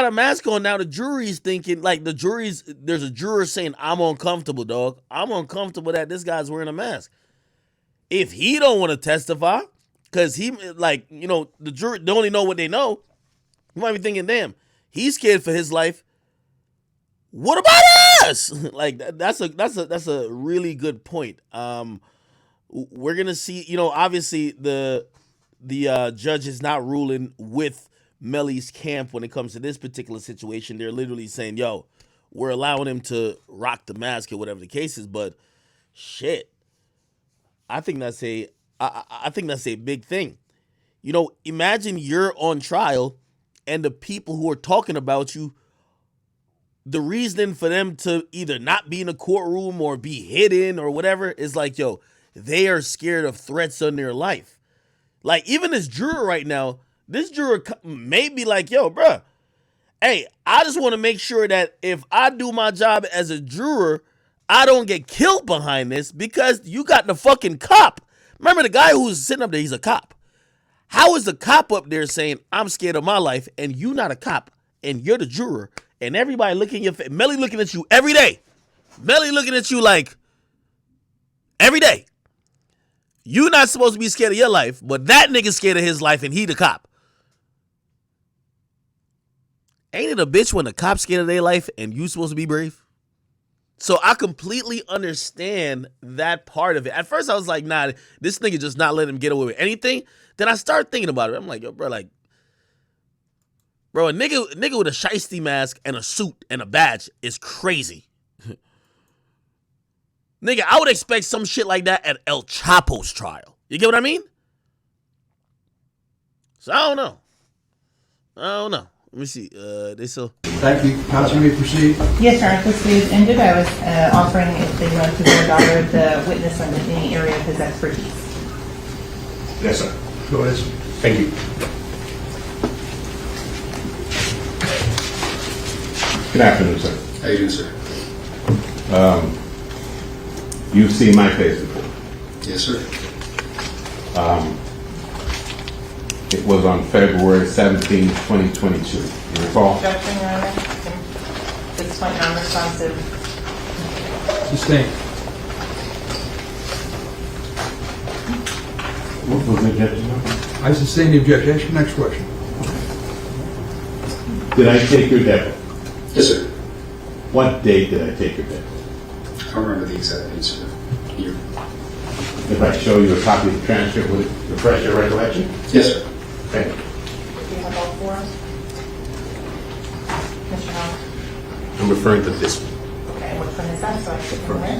got a mask on now, the jury's thinking, like there's a juror saying, I'm uncomfortable, dog. I'm uncomfortable that this guy's wearing a mask. If he don't want to testify, because he, like, you know, the jury, they only know what they know, you might be thinking, damn, he's scared for his life. What about us? Like, that's a really good point. We're gonna see, you know, obviously the judge is not ruling with Melly's camp when it comes to this particular situation. They're literally saying, yo, we're allowing him to rock the mask or whatever the case is, but shit. I think that's a big thing. You know, imagine you're on trial and the people who are talking about you, the reason for them to either not be in a courtroom or be hidden or whatever is like, yo, they are scared of threats on their life. Like, even this juror right now, this juror may be like, yo, bruh, hey, I just want to make sure that if I do my job as a juror, I don't get killed behind this because you got the fucking cop. Remember the guy who's sitting up there, he's a cop. How is the cop up there saying, I'm scared of my life, and you not a cop, and you're the juror, and everybody looking your face, Melly looking at you every day. Melly looking at you like, every day. You not supposed to be scared of your life, but that nigga's scared of his life, and he the cop. Ain't it a bitch when the cop's scared of their life, and you supposed to be brave? So I completely understand that part of it. At first I was like, nah, this nigga just not letting him get away with anything. Then I started thinking about it. I'm like, yo, bro, a nigga with a shiesty mask and a suit and a badge is crazy. Nigga, I would expect some shit like that at El Chapo's trial. You get what I mean? So I don't know. Let me see. Thank you. Counsel, you may proceed. Yes, sir. This is ended. I was offering if they want to their daughter the witness on any area of his expertise. Yes, sir. Go ahead, sir. Thank you. Good afternoon, sir. How you doing, sir? You've seen my case before. Yes, sir. It was on February 17, 2022. You recall? Objection, Your Honor. At this point, non-responsive. Sustained. What was the objection? I sustain the objection. Ask your next question. Did I take your debit? Yes, sir. What date did I take your debit? I don't remember the exact answer. Year. If I show you a copy of the transcript, would it refresh your recollection? Yes, sir. Thank you. Do you have all four? Mr. Hall? I'm referring to this one. Okay, which one is that? So I should come in.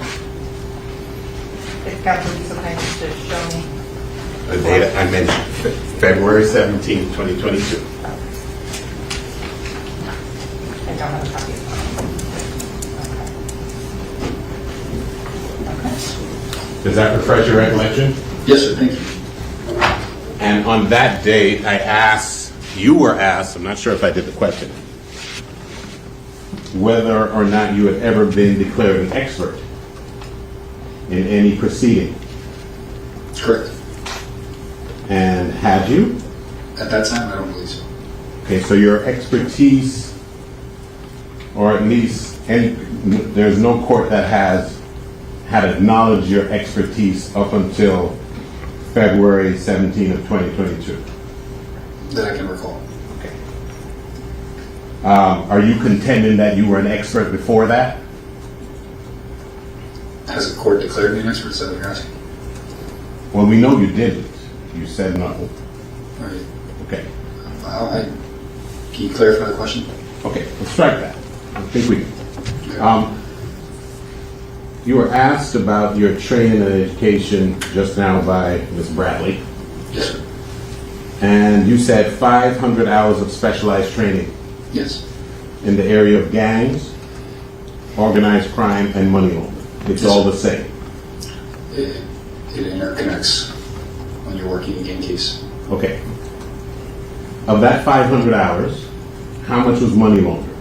If counsel would be so kind as to show me. The date I mentioned, February 17, 2022. I don't have a copy of that. Okay. Does that refresh your recollection? Yes, sir. Thank you. And on that date, you were asked, I'm not sure if I did the question, whether or not you had ever been declared an expert in any proceeding. Correct. And had you? At that time, I don't believe so. Okay, so your expertise, or at least there's no court that had acknowledged your expertise up until February 17 of 2022. That I can recall. Okay. Are you contending that you were an expert before that? Has the court declared me an expert? Is that what you're asking? Well, we know you didn't. You said no. All right. Okay. Can you clarify the question? Okay, let's strike that. I think we can. You were asked about your training and education just now by Ms. Bradley. Yes, sir. And you said 500 hours of specialized training. Yes. In the area of gangs, organized crime, and money laundering. It's all the same. It interconnects when you're working a gang case. Okay. Of that 500 hours, how much was money laundering?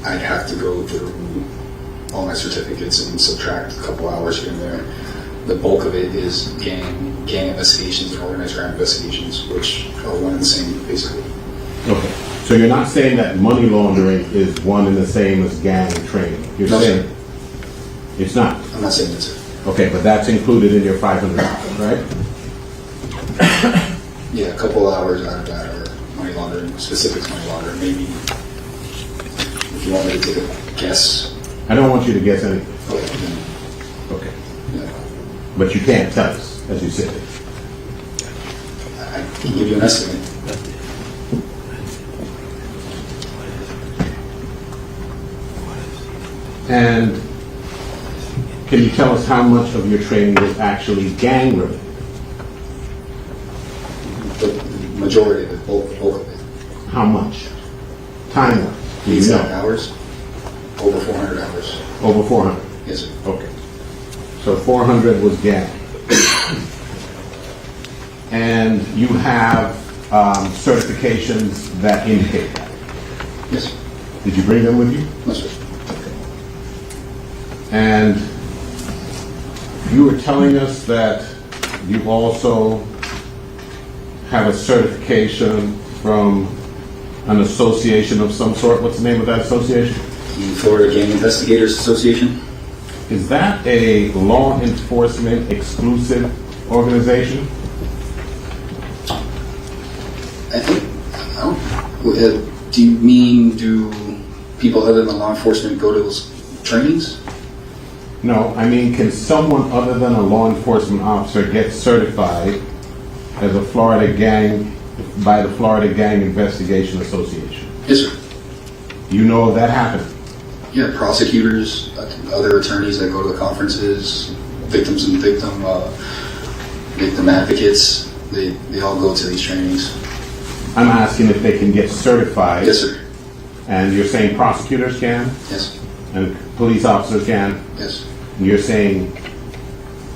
I'd have to go through all my certificates and subtract a couple hours here and there. The bulk of it is gang investigations and organized crime investigations, which are one and the same, basically. Okay. So you're not saying that money laundering is one and the same as gang training? You're No, saying sir. it's not? I'm not saying that, sir. Okay, but that's included in your $500, right? Yeah, a couple hours out of that are money laundering, specific money laundering. Maybe if you want me to take a guess. I don't want you to guess anything. Okay, then, Okay. yeah. But you can't tell us, as you said. I can give you an estimate. And can you tell us how much of your training was actually gang related? The majority of it, bulk of it. How much? Time-wise? Do The you exact know? hours, over 400 hours. Over 400. Yes, sir. Okay. So 400 was gang. And you have certifications that indicate that. Yes, sir. Did you bring them with you? No, sir. And you were telling us that you also have a certification from an association of some sort. What's the name of that association? The Florida Gang Investigators Association. Is that a law enforcement exclusive organization? I think, do you mean, do people other than law enforcement go to those trainings? No, I mean, can someone other than a law enforcement officer get certified as a Florida gang by the Florida Gang Investigation Association? Yes, sir. You know of that happening? Yeah, prosecutors, other attorneys that go to the conferences, victim advocates, they all go to these trainings. I'm asking if they can get certified. Yes, sir. And you're saying prosecutors can, Yes. and police officers can, Yes. and you're saying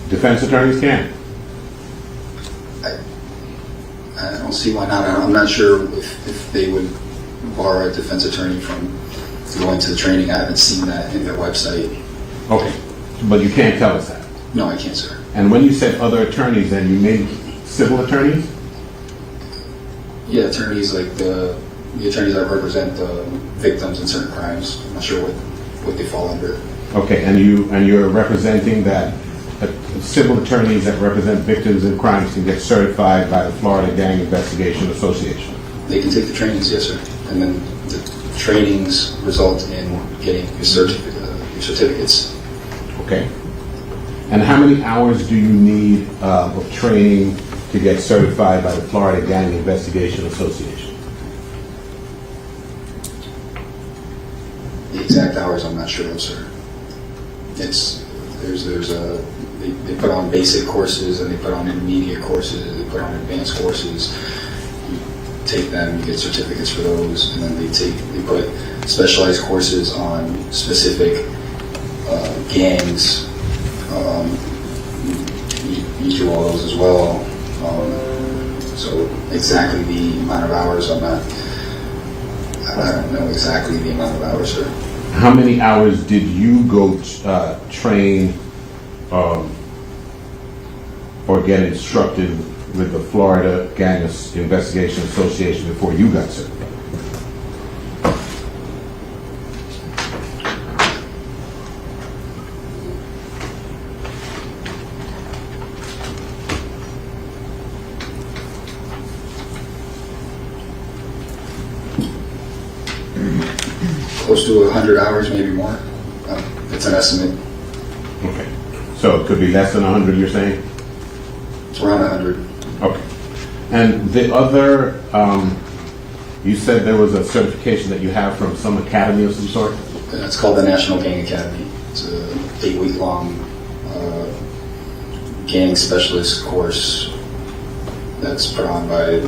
defense attorneys can. I don't see why not. I'm not sure if they would bar a defense attorney from going to the training. I haven't seen that in their website. Okay, but you can't tell us that. No, I can't, sir. And when you said other attorneys, then you mean civil attorneys? Yeah, attorneys like the attorneys that represent victims in certain crimes. I'm not sure what they fall under. Okay, and you're representing that civil attorneys that represent victims in crimes can get certified by the Florida Gang Investigation Association. They can take the trainings, yes, sir. And then the trainings result in getting your certificates. Okay. And how many hours do you need of training to get certified by the Florida Gang Investigation Association? The exact hours, I'm not sure of, sir. They put on basic courses and they put on intermediate courses, they put on advanced courses. You take them, you get certificates for those, and then they put specialized courses on specific gangs. You do all those as well. So exactly the amount of hours, I don't know exactly the amount of hours, sir. How many hours did you go train or get instructed with the Florida Gang Investigation Association before you got certified? Close to 100 hours, maybe more. It's an estimate. Okay. So it could be less than 100, you're saying? It's around 100. Okay. And the other, you said there was a certification that you have from some academy of some sort? And it's called the National Gang Academy. It's a 8-week-long gang specialist course that's put on by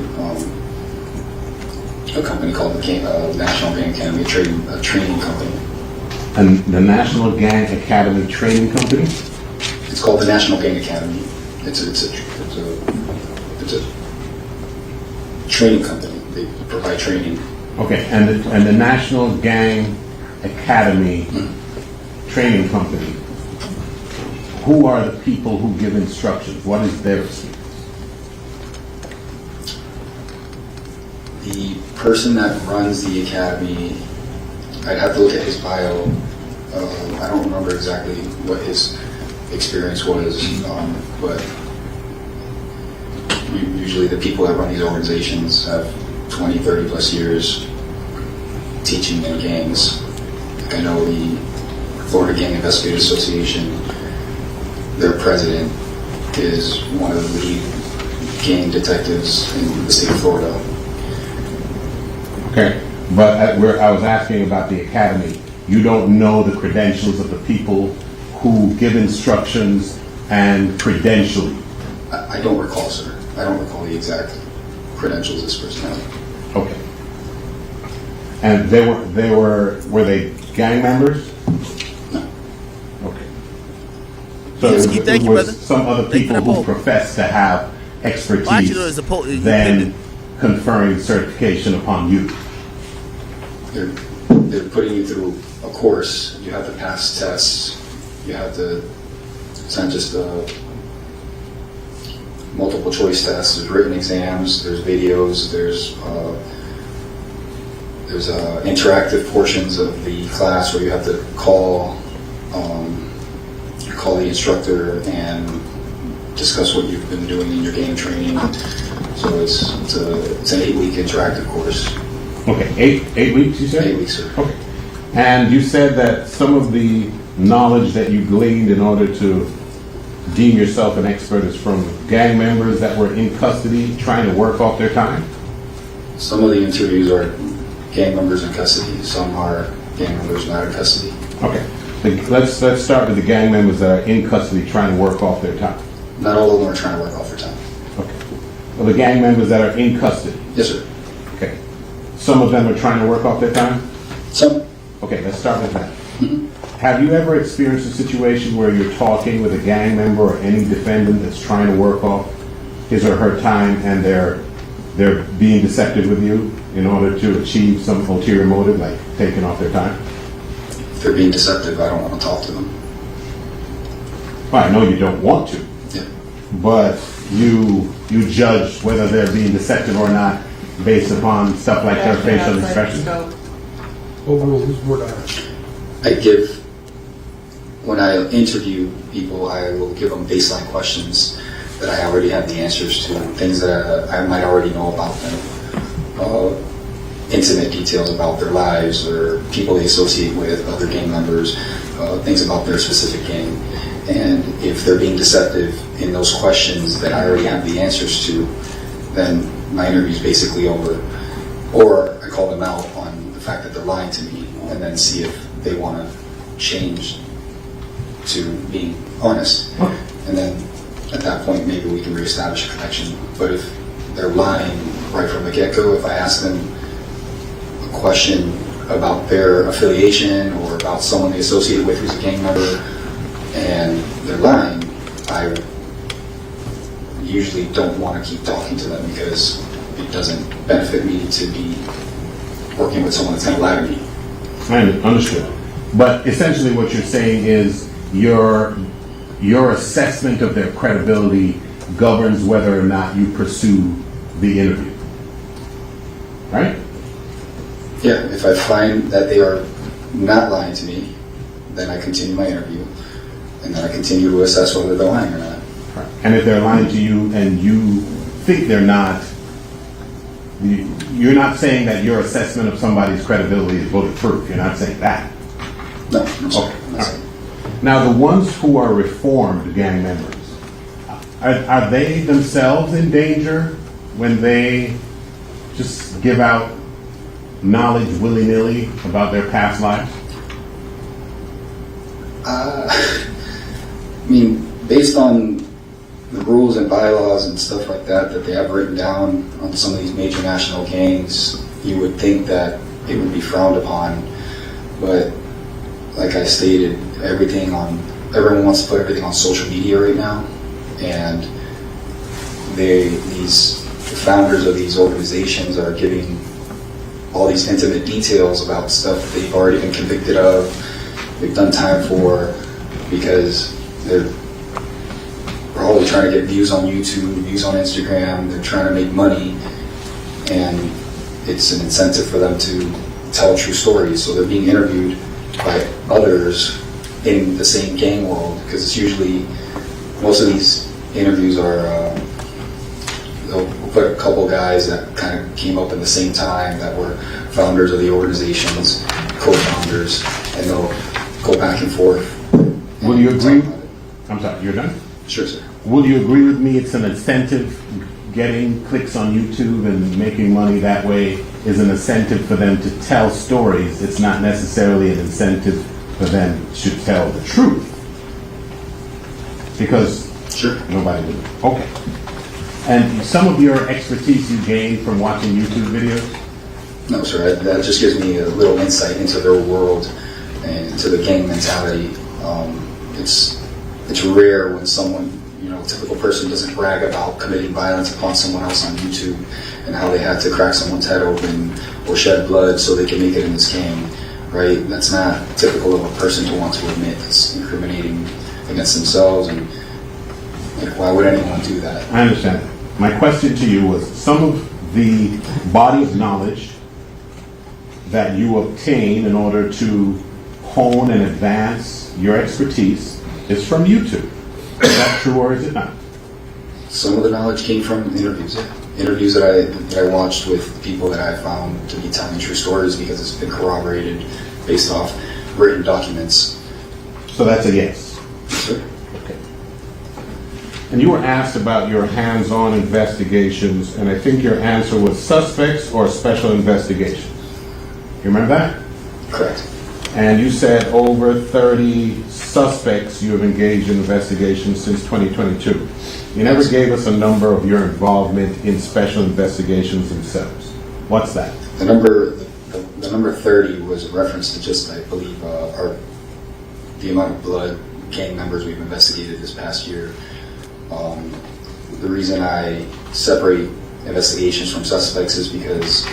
a company called the National Gang Academy, a training company. And the National Gang Academy Training Company? It's called the National Gang Academy. It's a training company. They provide training. Okay, and the National Gang Academy Training Company, who are the people who give instructions? What is their experience? The person that runs the academy, I'd have to look at his bio. I don't remember exactly what his experience was, but usually the people that run these organizations have 20, 30 plus years teaching in gangs. Like I know the Florida Gang Investigators Association, their president is one of the lead gang detectives in the state of Florida. Okay, but where I was asking about the academy, you don't know the credentials of the people who give instructions and credential you. I don't recall, sir. I don't recall the exact credentials of this person. Okay. And were they gang members? No. Okay. So Yes, it thank you, was brother. some other Thank you people for that who poll. profess to have Why you know it's expertise a then conferring certification upon you. They're putting you through a course. You have to pass tests. You have to, it's not just multiple choice tests. There's written exams. There's videos. There's interactive portions of the class where you have to call the instructor and discuss what you've been doing in your game training. So it's an 8-week interactive course. Okay, eight weeks you said? 8 weeks, sir. Okay. And you said that some of the knowledge that you gleaned in order to deem yourself an expert is from gang members that were in custody trying to work off their time? Some of the interviews are gang members in custody. Some are gang members not in custody. Okay. Let's start with the gang members that are in custody trying to work off their time. Not all of them are trying to work off their time. Okay. Well, the gang members that are in custody. Yes, sir. Okay. Some of them are trying to work off their time? Some. Okay, let's start with that. Have you ever experienced a situation where you're talking with a gang member or any defendant that's trying to work off his or her time and they're being deceptive with you in order to achieve some ulterior motive, like taking off their time? If they're being deceptive, I don't want to talk to them. Well, I know you don't want to, Yeah. but you judge whether they're being deceptive or not based upon stuff like their facial expressions. Overrule, who's board item? When I interview people, I will give them baseline questions that I already have the answers to, things that I might already know about them, intimate details about their lives or people they associate with, other gang members, things about their specific gang. And if they're being deceptive in those questions that I already have the answers to, then my interview is basically over. Or I call them out on the fact that they're lying to me and then see if they want to change to being honest. And then at that point, maybe we can reestablish a connection. But if they're lying right from the get-go, if I ask them a question about their affiliation or about someone they associate with who's a gang member and they're lying, I usually don't want to keep talking to them because it doesn't benefit me to be working with someone that's going to lie to me. I understood. But essentially what you're saying is your assessment of their credibility governs whether or not you pursue the interview. Right? Yeah, if I find that they are not lying to me, then I continue my interview. And then I continue to assess whether they're lying or not. And if they're lying to you and you think they're not, you're not saying that your assessment of somebody's credibility is bulletproof. You're not saying that. No, I'm sorry. I'm not Okay. saying. Now, the ones who are reformed gang members, are they themselves in danger when they just give out knowledge willy-nilly about their past lives? I mean, based on the rules and bylaws and stuff like that they have written down on some of these major national gangs, you would think that it would be frowned upon. But like I stated, everyone wants to put everything on social media right now, and these founders of these organizations are giving all these intimate details about stuff that they've already been convicted of, they've done time for, because they're probably trying to get views on YouTube, views on Instagram, they're trying to make money, and it's an incentive for them to tell true stories. So they're being interviewed by others in the same gang world, because it's usually, most of these interviews are, they'll put a couple guys that kind of came up in the same time that were founders of the organizations, co-founders, and they'll go back and forth. Will you agree? I'm sorry, you're done? Sure, sir. Will you agree with me it's an incentive? Getting clicks on YouTube and making money that way is an incentive for them to tell stories. It's not necessarily an incentive for them to tell the truth. Because Sure. nobody would. Okay. And some of your expertise you gained from watching YouTube videos? No, sir. That just gives me a little insight into their world and into the gang mentality. It's rare when someone, a typical person doesn't brag about committing violence upon someone else on YouTube and how they had to crack someone's head open or shed blood so they can make it in this gang, right? That's not typical of a person to want to admit. It's incriminating against themselves, and why would anyone do that? I understand. My question to you was, some of the body of knowledge that you obtain in order to hone and advance your expertise is from YouTube. Is that true or is it not? Some of the knowledge came from interviews. Interviews that I watched with people that I found to be telling true stories, because it's been corroborated based off written documents. So that's a yes. Sure. Okay. And you were asked about your hands-on investigations, and I think your answer was suspects or special investigations. You remember that? Correct. And you said over 30 suspects you have engaged in investigations since 2022. You never gave us a number of your involvement in special investigations themselves. What's that? The number 30 was a reference to just, I believe, the amount of blood gang members we've investigated this past year. The reason I separate investigations from suspects is because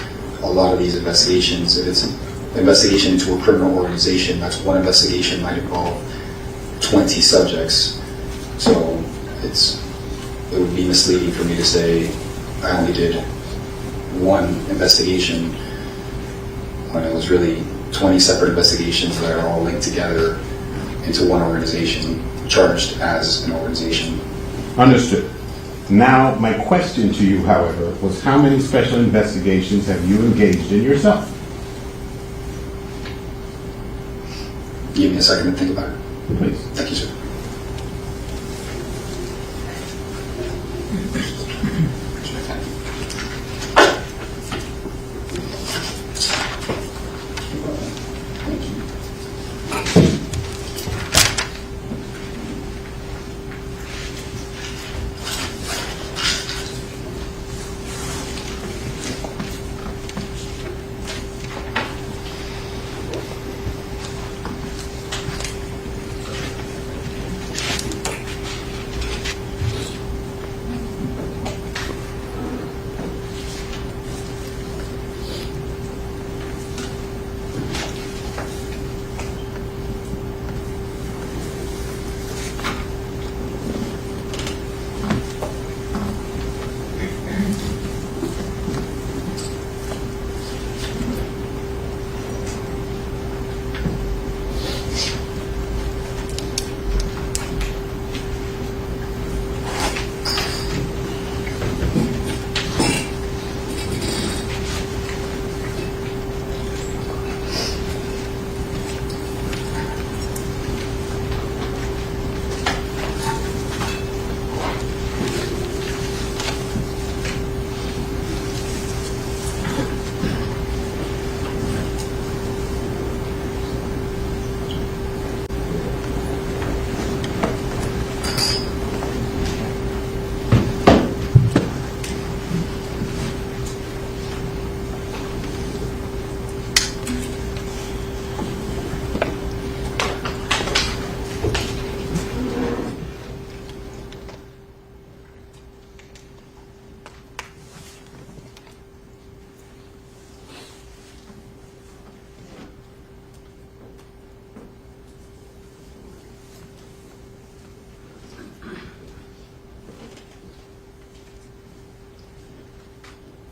a lot of these investigations, if it's an investigation into a criminal organization, that's one investigation might involve 20 subjects. So it would be misleading for me to say I only did one investigation when it was really 20 separate investigations that are all linked together into one organization, charged as an organization. Understood. Now, my question to you, however, was how many special investigations have you engaged in yourself? Give me a second to think about it. Please. Thank you, sir.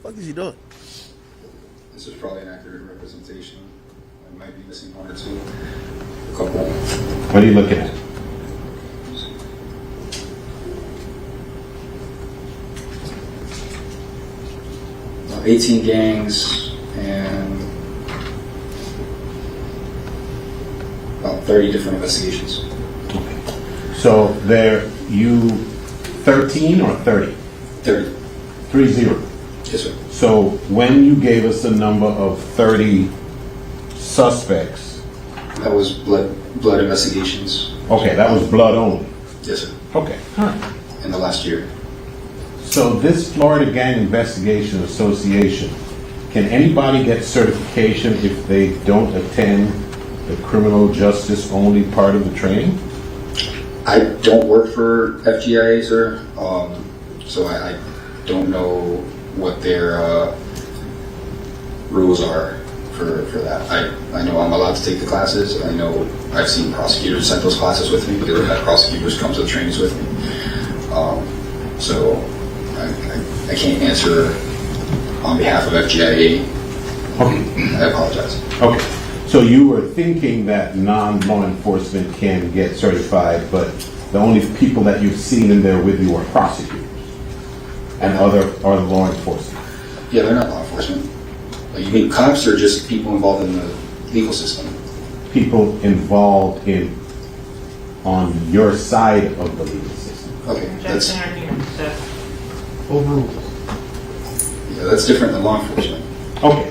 What is he doing? This is probably an accurate representation. I might be missing one or two. A couple. What are you looking at? 18 gangs and about 30 different investigations. So there, you 13 or 30? 30. 30. Yes, sir. So when you gave us the number of 30 suspects, That was blood investigations. okay, that was blood only. Yes, sir. Okay. All right. In the last year. So this Florida Gang Investigation Association, can anybody get certification if they don't attend the criminal justice only part of the training? I don't work for FGIA, sir, so I don't know what their rules are for that. I know I'm allowed to take the classes. I know I've seen prosecutors send those classes with me because I've had prosecutors come to the trainings with me. So I can't answer on behalf of FGIA. Okay. I apologize. Okay. So you were thinking that non-law enforcement can get certified, but the only people that you've seen in there with you are prosecutors and other law enforcement. Yeah, they're not law enforcement. You mean cops or just people involved in the legal system? People involved in on your side of the legal system. Okay, that's Objection or here, so. Overruled. yeah, that's different than law enforcement. Okay.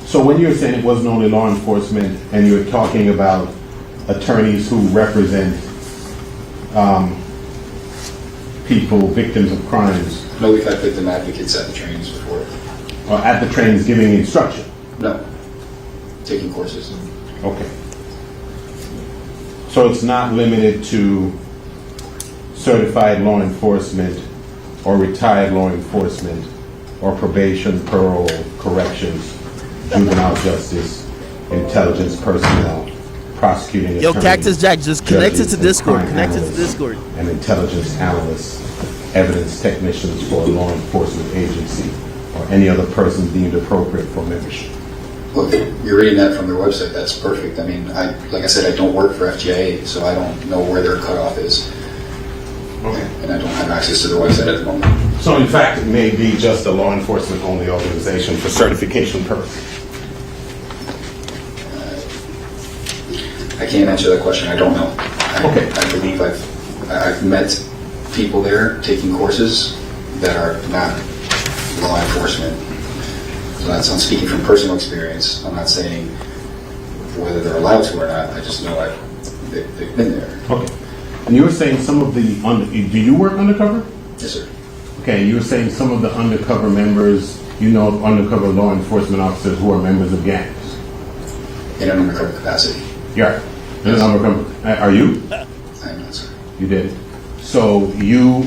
So when you're saying it wasn't only law enforcement and you're talking about attorneys who represent people, victims of crimes, No, we've had victim advocates at the trainings before. or at the trainings giving instruction. No, taking courses. Okay. So it's not limited to certified law enforcement or retired law enforcement or probation, parole, corrections, juvenile justice, intelligence personnel, prosecuting Yo, attorneys, Cactus Jack, just connect it judges, to and Discord. crime Connect it to analysts, Discord. and intelligence analysts, evidence technicians for a law enforcement agency, or any other person deemed appropriate for membership. Look, you're reading that from their website. That's perfect. I mean, like I said, I don't work for FGIA, so I don't know where their cutoff is. Okay. And I don't have access to their website at the moment. So in fact, it may be just a law enforcement only organization for certification purposes. I can't answer that question. I don't know. Okay. I believe I've met people there taking courses that are not law enforcement. So I'm speaking from personal experience. I'm not saying whether they're allowed to or not. I just know they've been there. Okay. And you were saying some of the, do you work undercover? Yes, sir. Okay, you were saying some of the undercover members, you know of undercover law enforcement officers who are members of gangs. In an undercover capacity. Yeah. An undercover, are you? I'm not, sir. You did. So you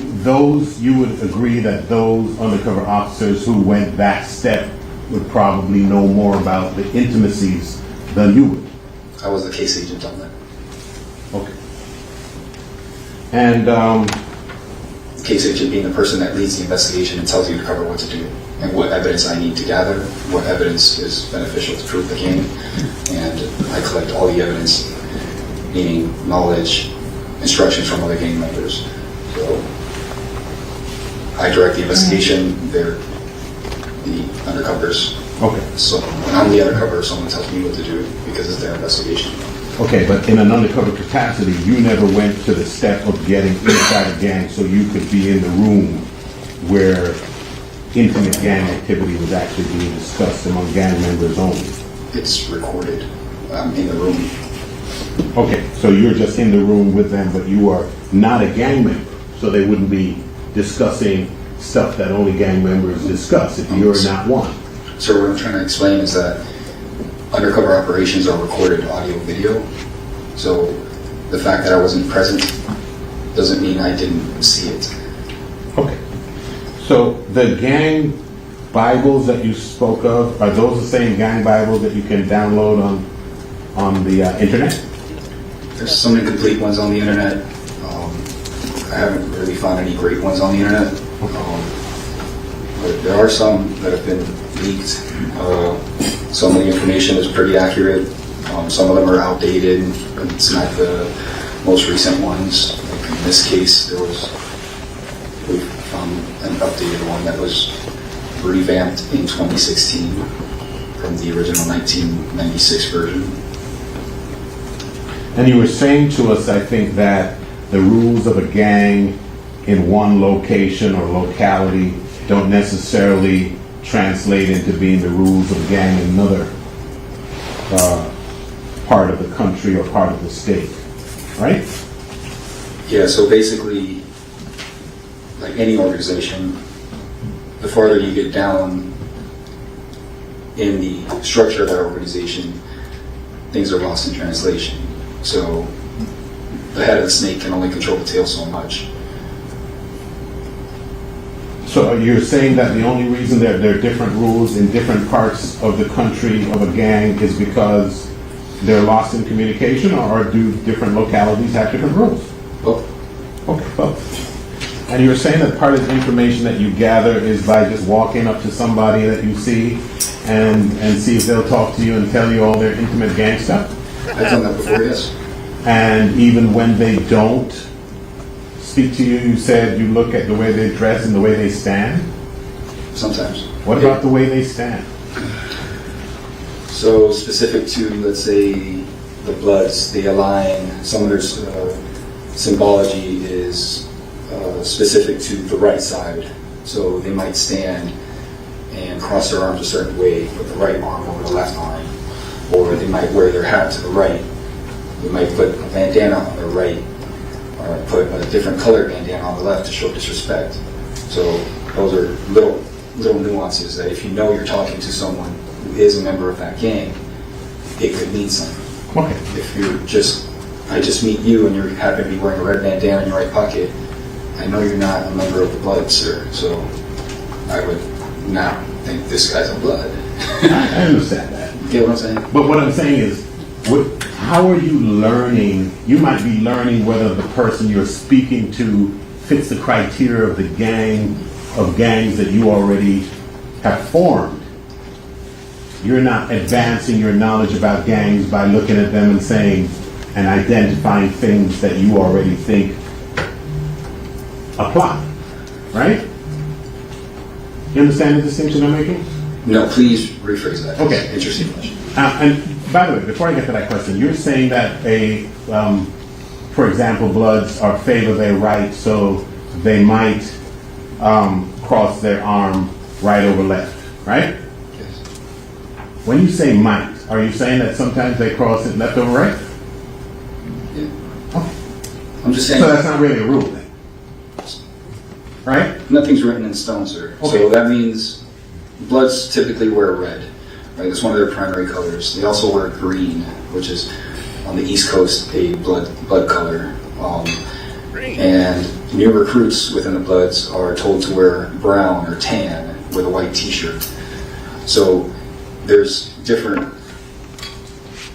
would agree that those undercover officers who went that step would probably know more about the intimacies than you would. I was the case agent on that. Okay. And Case agent being the person that leads the investigation and tells the undercover what to do and what evidence I need to gather, what evidence is beneficial to prove the gang, and I collect all the evidence, meaning knowledge, instructions from other gang members. So I direct the investigation, they're the undercovers. okay. So when I'm the undercover, someone tells me what to do because it's their investigation. Okay, but in an undercover capacity, you never went to the step of getting inside a gang so you could be in the room where intimate gang activity was actually being discussed among gang members only. It's recorded in the room. Okay, so you're just in the room with them, but you are not a gang member, so they wouldn't be discussing stuff that only gang members discuss if you're not one. So what I'm trying to explain is that undercover operations are recorded audio video. So the fact that I wasn't present doesn't mean I didn't see it. Okay. So the gang Bibles that you spoke of, are those the same gang Bibles that you can download on the internet? There's some incomplete ones on the internet. I haven't really found any great ones on the internet. But there are some that have been leaked. Some of the information is pretty accurate. Some of them are outdated. It's not the most recent ones. Like in this case, we found an updated one that was revamped in 2016 from the original 1996 version. And you were saying to us, I think, that the rules of a gang in one location or locality don't necessarily translate into being the rules of a gang in another part of the country or part of the state, right? Yeah, so basically, like any organization, the farther you get down in the structure of that organization, things are lost in translation. So the head of the snake can only control the tail so much. So you're saying that the only reason that there are different rules in different parts of the country of a gang is because they're lost in communication, or do different localities have different rules? Both. Okay, both. And you were saying that part of the information that you gather is by just walking up to somebody that you see and see if they'll talk to you and tell you all their intimate gang stuff? I've done that before, yes. And even when they don't speak to you, you said you look at the way they dress and the way they stand? Sometimes. What about the way they stand? So specific to, let's say, the Bloods, they align, some of their symbology is specific to the right side. So they might stand and cross their arms a certain way with the right arm over the left arm. Or they might wear their hat to the right. They might put a bandana on the right, or put a different colored bandana on the left to show disrespect. So those are little nuances that if you know you're talking to someone who is a member of that gang, it could mean something. Okay. If I just meet you and you happen to be wearing a red bandana in your right pocket, I know you're not a member of the Blood, sir. So I would not think this guy's a Blood. I understand that. You get what I'm saying? But what I'm saying is, how are you learning? You might be learning whether the person you're speaking to fits the criteria of the gangs that you already have formed. You're not advancing your knowledge about gangs by looking at them and saying and identifying things that you already think apply, right? You understand the distinction I'm making? No, please rephrase that. Okay. Interesting question. And by the way, before I get to that question, you're saying that for example, Bloods are favor their right, so they might cross their arm right over left, right? Yes. When you say might, are you saying that sometimes they cross it left over right? Yeah. Okay. I'm just saying. So that's not really a rule then, right? Nothing's written in stone, sir. Okay. So that means Bloods typically wear red, right? It's one of their primary colors. They also wear green, which is on the East Coast a blood color. And new recruits within the Bloods are told to wear brown or tan with a white T-shirt. So there's different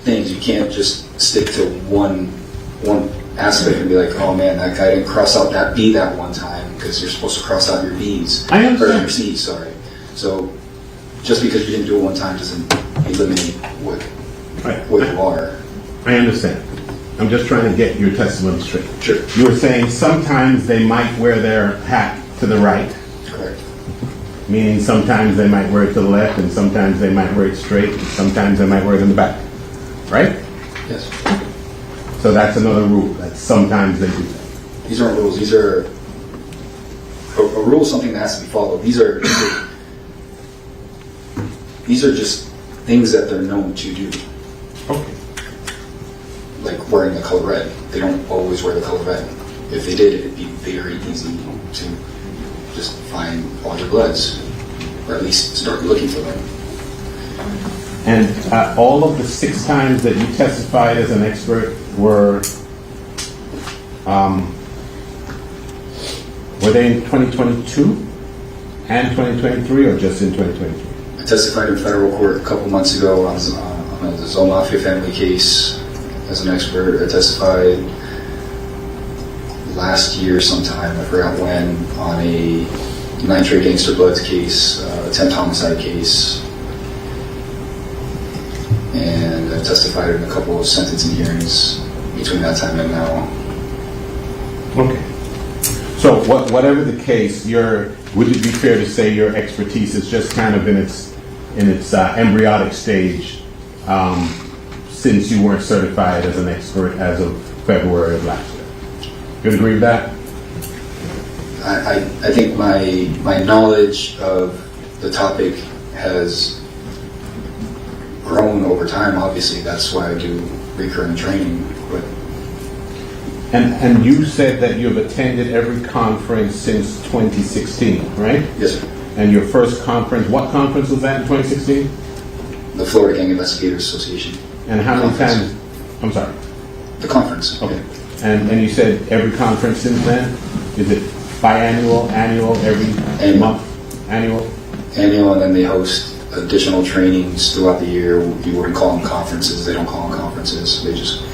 things. You can't just stick to one aspect and be like, oh man, that guy didn't cross out that B that one time, because you're supposed to cross out your B's. I understand. Or your C's, sorry. So just because you didn't do it one time doesn't eliminate what you are. I understand. I'm just trying to get your testimony straight. Sure. You were saying sometimes they might wear their hat to the right, Correct. meaning sometimes they might wear it to the left, and sometimes they might wear it straight, and sometimes they might wear it in the back, right? Yes. So that's another rule, that sometimes they do that. These aren't rules. These are a rule is something that has to be followed. These are just things that they're known to do. Okay. Like wearing the color red. They don't always wear the color red. If they did, it'd be very easy to just find all your Bloods, or at least start looking for them. And all of the 6 times that you testified as an expert were they in 2022 and 2023, or just in 2023? I testified in federal court a couple months ago on the Zone Mafia family case as an expert. I testified last year sometime, I forgot when, on a Nitrate Gangster Bloods case, attempt homicide case, and I've testified in a couple of sentencing hearings between that time and now. Okay. So whatever the case, would it be fair to say your expertise is just kind of in its embryonic stage since you weren't certified as an expert as of February of last year? You agree with that? I think my knowledge of the topic has grown over time. Obviously, that's why I do recurring training. But And you said that you've attended every conference since 2016, right? yes, sir. And your first conference, what conference was that in 2016? The Florida Gang Investigators Association. And how many Conference. times? I'm sorry. The conference. Okay. And you said every conference since then? Is it biannual, annual, every Annual. month? Annual? Annual, and then they host additional trainings throughout the year. You wouldn't call them conferences. They don't call them conferences. They're just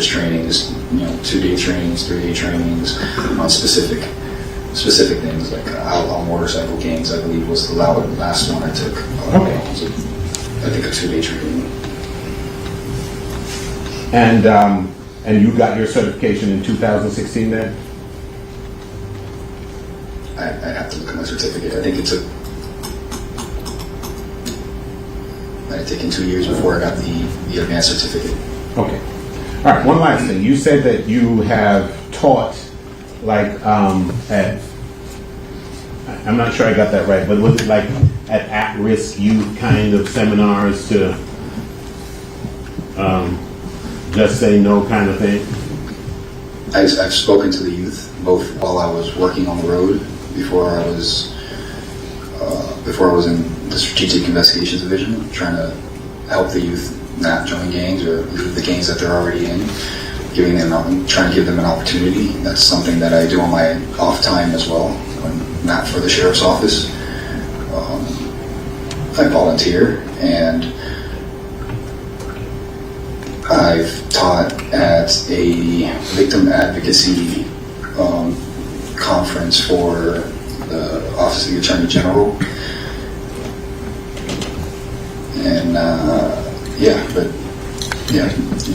trainings, 2-day trainings, 3-day trainings on specific things, like outlaw motorcycle gangs, I believe was the last one I took. Okay. So I think a 2-day training. And you got your certification in 2016 then? I'd have to look at my certificate. I think it took, might have taken 2 years before I got the advanced certificate. Okay. All right, one last thing. You said that you have taught, like, I'm not sure I got that right, but was it like at-risk youth kind of seminars to just say no kind of thing? I've spoken to the youth, both while I was working on the road, before I was in the Strategic Investigations Division, trying to help the youth not join gangs or leave the gangs that they're already in, trying to give them an opportunity. That's something that I do on my off time as well, when not for the sheriff's office. I volunteer, and I've taught at a victim advocacy conference for the Office of the Attorney General, and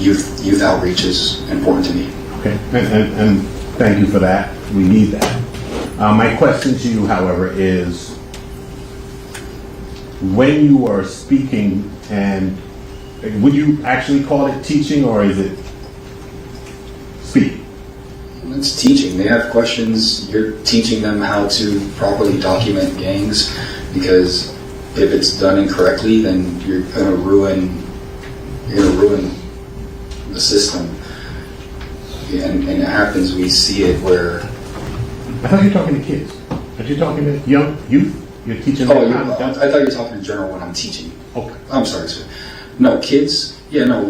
youth outreach is important to me. Okay, and thank you for that. We need that. My question to you, however, is when you are speaking, and would you actually call it teaching, or is it speaking? It's teaching. They have questions. You're teaching them how to properly document gangs, because if it's done incorrectly, then you're gonna ruin the system. And it happens. We see it where. I thought you were talking to kids. Are you talking to young youth? You're teaching them how to I thought you were talking in general when I'm teaching. Okay. I'm sorry, sir. No, kids. Yeah, no.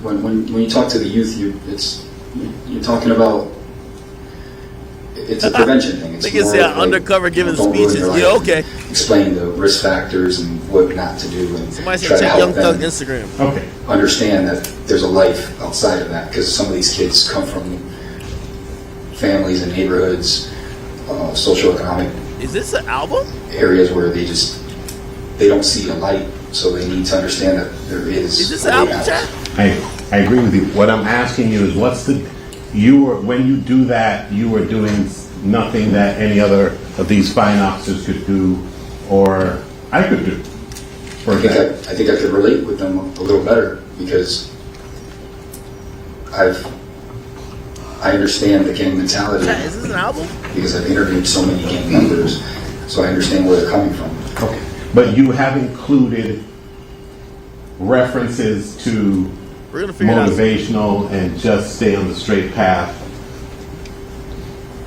When you talk to the youth, you're talking about. It's a prevention thing. It's They can say undercover giving speeches. Yeah, okay. Explain the risk factors and what not to do, and Somebody try said to check help Young Thug them Instagram. Okay. understand that there's a life outside of that, because some of these kids come from families and neighborhoods, socioeconomic Is this an album? areas where they don't see a light, so they need to understand that there is. Is this a an way album, out. chat? I agree with you. What I'm asking you is when you do that, you are doing nothing that any other of these fine officers could do, or I could do. I think I could relate with them a little better, because I understand the gang mentality, Chat, is this an album? because I've interviewed so many gang members, so I understand where they're coming from. Okay. But you have included references to We're gonna figure it out. motivational and just stay on the straight path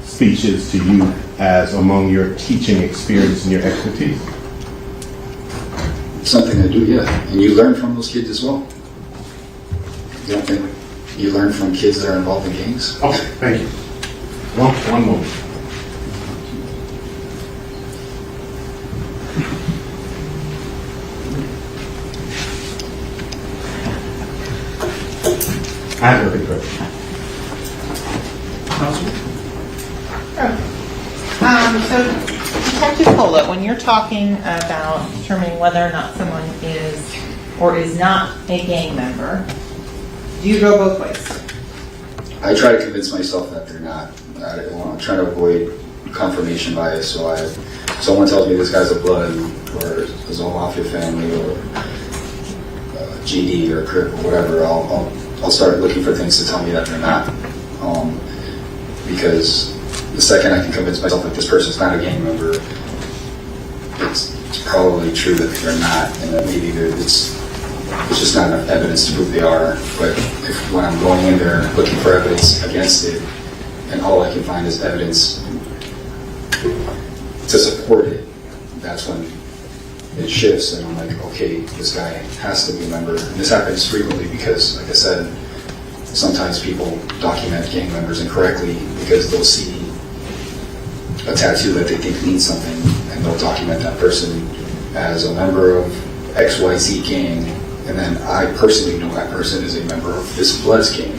speeches to you as among your teaching experience and your expertise. It's something I do, yeah. And you learn from those kids as well. You don't think you learn from kids that are involved in gangs? Okay, thank you. One moment. I have nothing further. So Detective Cola, when you're talking about determining whether or not someone is or is not a gang member, do you go both ways? I try to convince myself that they're not. I'm trying to avoid confirmation bias. So if someone tells me this guy's a blood or is all mafia family or GD or Crip or whatever, I'll start looking for things to tell me that they're not. Because the second I can convince myself that this person's not a gang member, it's probably true that they're not, and that maybe it's just not enough evidence to prove they are. But when I'm going in there looking for evidence against it, and all I can find is evidence to support it, that's when it shifts, and I'm like, okay, this guy has to be a member. And this happens frequently because, like I said, sometimes people document gang members incorrectly because they'll see a tattoo that they think means something, and they'll document that person as a member of XYZ gang, and then I personally know that person is a member of this Bloods gang.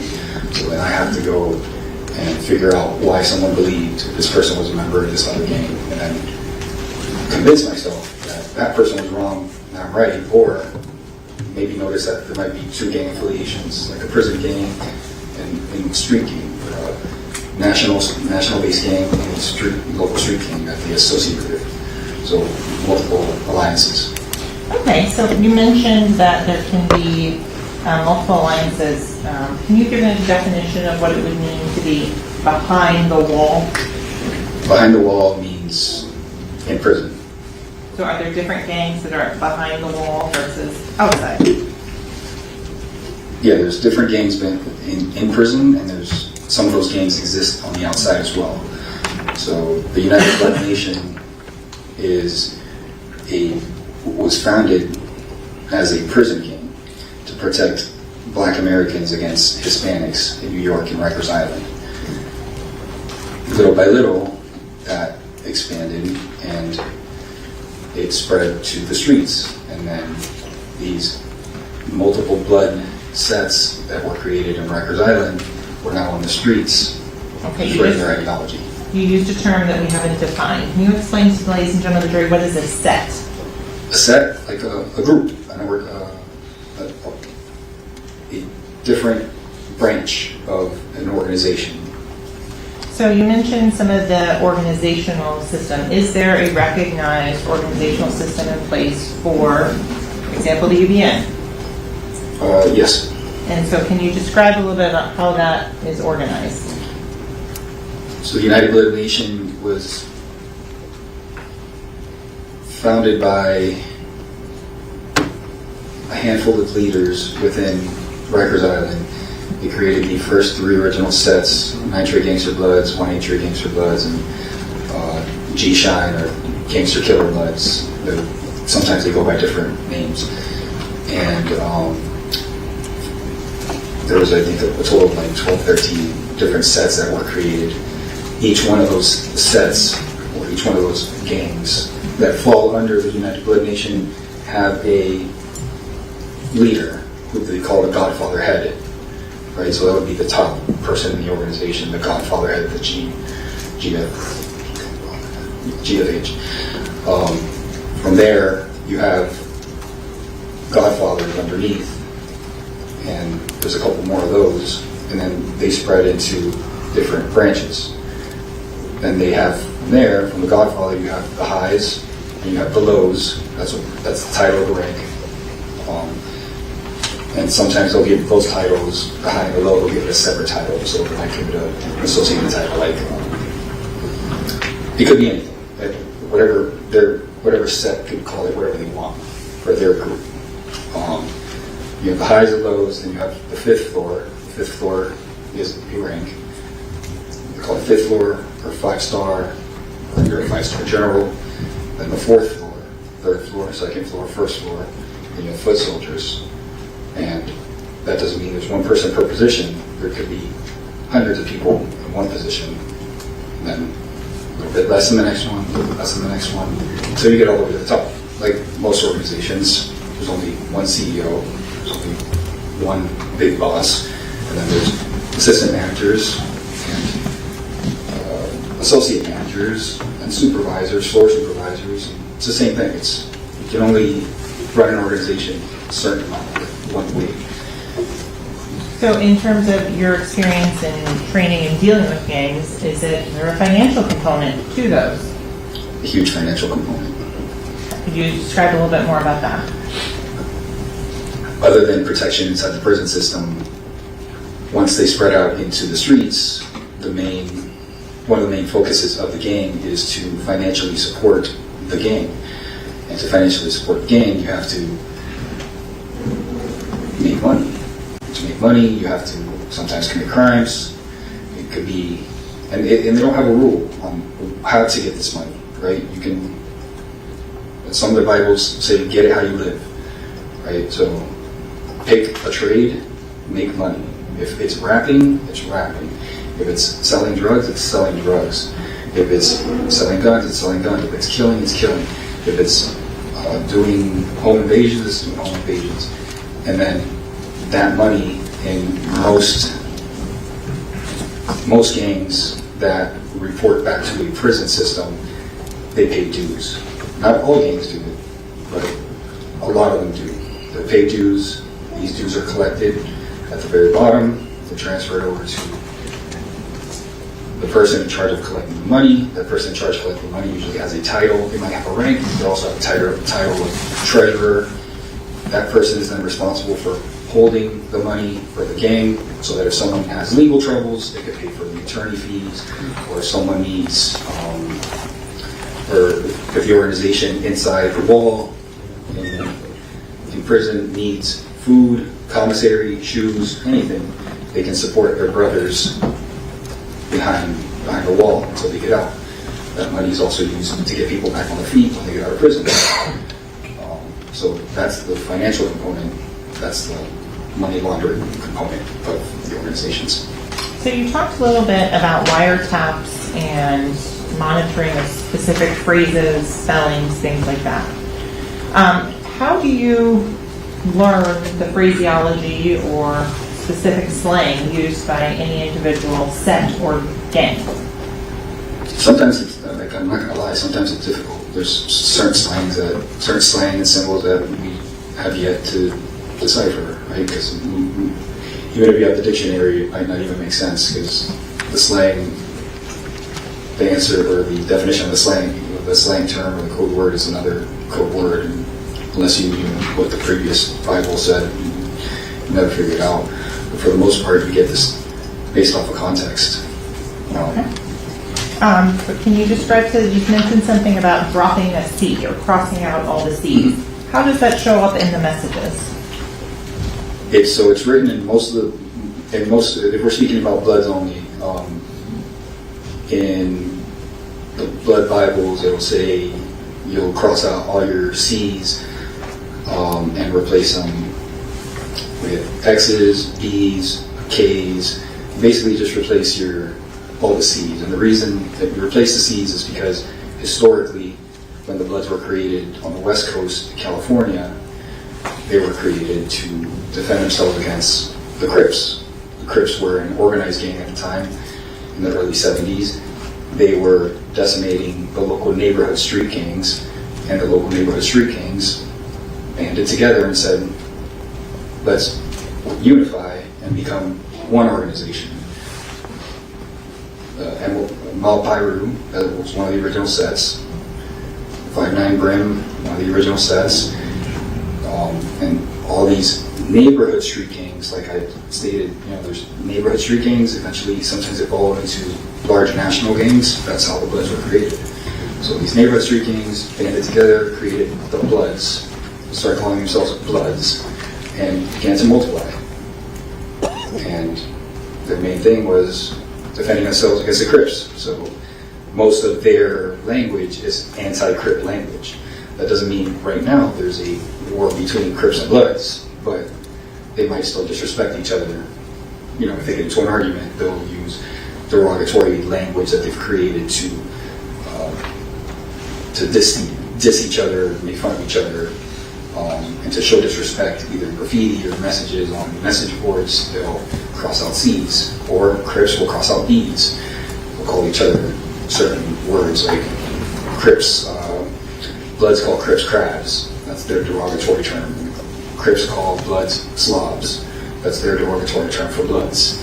So then I have to go and figure out why someone believed this person was a member of this other gang, and then convince myself that that person was wrong and I'm right, or maybe notice that there might be two gang affiliations, like a prison gang and street gang, or a national-based gang and local street gang that they associate with. So multiple alliances. Okay, so you mentioned that there can be multiple alliances. Can you give a definition of what it would mean to be behind the wall? Behind the wall means in prison. So are there different gangs that are behind the wall versus outside? Yeah, there's different gangs in prison, and there's some of those gangs exist on the outside as well. So the United Blood Nation was founded as a prison gang to protect Black Americans against Hispanics in New York and Rikers Island. Little by little, that expanded and it spread to the streets, and then these multiple blood sets that were created in Rikers Island were now on the streets spreading their ideology. You used a term that we haven't defined. Can you explain to the ladies and gentlemen of the jury what is a set? A set, like a group, a different branch of an organization. So you mentioned some of the organizational system. Is there a recognized organizational system in place for example, the UBN? Yes. And so can you describe a little bit about how that is organized? So the United Blood Nation was founded by a handful of leaders within Rikers Island. They created the first 3 original sets, 9 Trey Gangster Bloods, 1 8 Trey Gangster Bloods, and G-Shine or Gangster Killer Bloods. Sometimes they go by different names. And there was, I think, a total of like 12, 13 different sets that were created. Each one of those sets, or each one of those gangs that fall under the United Blood Nation have a leader who they call the Godfather Head. Right, so that would be the top person in the organization, the Godfather Head, the GFH. From there, you have Godfathers underneath, and there's a couple more of those, and then they spread into different branches. Then they have from there, from the Godfather, you have the highs, and you have the lows. That's the title of the rank. And sometimes they'll give those titles, the high and the low, they'll give it a separate title. So they might give it an associated title, like it could be anything. Whatever set could call it whatever they want for their group. You have the highs and lows, then you have the 5th floor. The 5th floor is a rank. They call it 5th floor or 5-star, or you're a 5-star general. Then the 4th floor, 3rd floor, 2nd floor, 1st floor. Then you have foot soldiers. And that doesn't mean there's one person per position. There could be hundreds of people in one position, and then a little bit less than the next one, a little bit less than the next one, until you get all the way to the top. Like most organizations, there's only one CEO, there's only one big boss, and then there's assistant managers and associate managers and supervisors, floor supervisors. It's the same thing. You can only run an organization a certain amount, one way. So in terms of your experience in training and dealing with gangs, is there a financial component to those? A huge financial component. Could you describe a little bit more about that? Other than protection inside the prison system, once they spread out into the streets, one of the main focuses of the gang is to financially support the gang. And to financially support the gang, you have to make money. To make money, you have to sometimes commit crimes. It could be, and they don't have a rule on how to get this money, right? You can, some of the Bibles say, get it how you live, right? So pick a trade, make money. If it's rapping, it's rapping. If it's selling drugs, it's selling drugs. If it's selling guns, it's selling guns. If it's killing, it's killing. If it's doing home invasions, it's doing home invasions. And then that money in most gangs that report back to a prison system, they pay dues. Not all gangs do it, but a lot of them do. They pay dues. These dues are collected at the very bottom. They're transferred over to the person in charge of collecting the money. That person in charge of collecting the money usually has a title. They might have a rank. They also have a title of treasurer. That person is then responsible for holding the money for the gang, so that if someone has legal troubles, they could pay for the attorney fees, or if someone needs, or if the organization inside the wall in prison needs food, commissary, shoes, anything, they can support their brothers behind the wall until they get out. That money is also used to get people back on their feet when they get out of prison. So that's the financial component. That's the money laundering component of the organizations. So you talked a little bit about wiretaps and monitoring of specific phrases, spellings, things like that. How do you learn the phraseology or specific slang used by any individual set or gang? Sometimes it's, like, I'm not gonna lie, sometimes it's difficult. There's certain slang and symbols that we have yet to decipher, right? Because even if you have the dictionary, it might not even make sense, because the slang, the answer or the definition of the slang term or the code word is another code word, and unless you knew what the previous Bible said, you never figure it out. But for the most part, you get this based off of context. Okay. But can you describe, you mentioned something about dropping a C or crossing out all the C's. How does that show up in the messages? It's written in most, if we're speaking about Bloods only, in the Blood Bibles, it'll say you'll cross out all your C's and replace them with X's, B's, K's. Basically, just replace all the C's. And the reason that you replace the C's is because historically, when the Bloods were created on the West Coast, California, they were created to defend themselves against the Crips. The Crips were an organized gang at the time, in the early 70s. They were decimating the local neighborhood street gangs, and the local neighborhood street gangs banded together and said, let's unify and become one organization. Malpairu, that was one of the original sets. 5'9" Brim, one of the original sets. And all these neighborhood street gangs, like I stated, there's neighborhood street gangs, eventually sometimes evolve into large national gangs. That's how the Bloods were created. So these neighborhood street gangs banded together, created the Bloods, started calling themselves Bloods, and began to multiply. And the main thing was defending themselves against the Crips. So most of their language is anti-Crip language. That doesn't mean right now there's a war between Crips and Bloods, but they might still disrespect each other. If they get into an argument, they'll use derogatory language that they've created to diss each other, make fun of each other, and to show disrespect, either graffiti or messages on message boards. They'll cross out C's, or Crips will cross out B's. They'll call each other certain words like Crips, Bloods call Crips crabs. That's their derogatory term. Crips call Bloods slobs. That's their derogatory term for Bloods.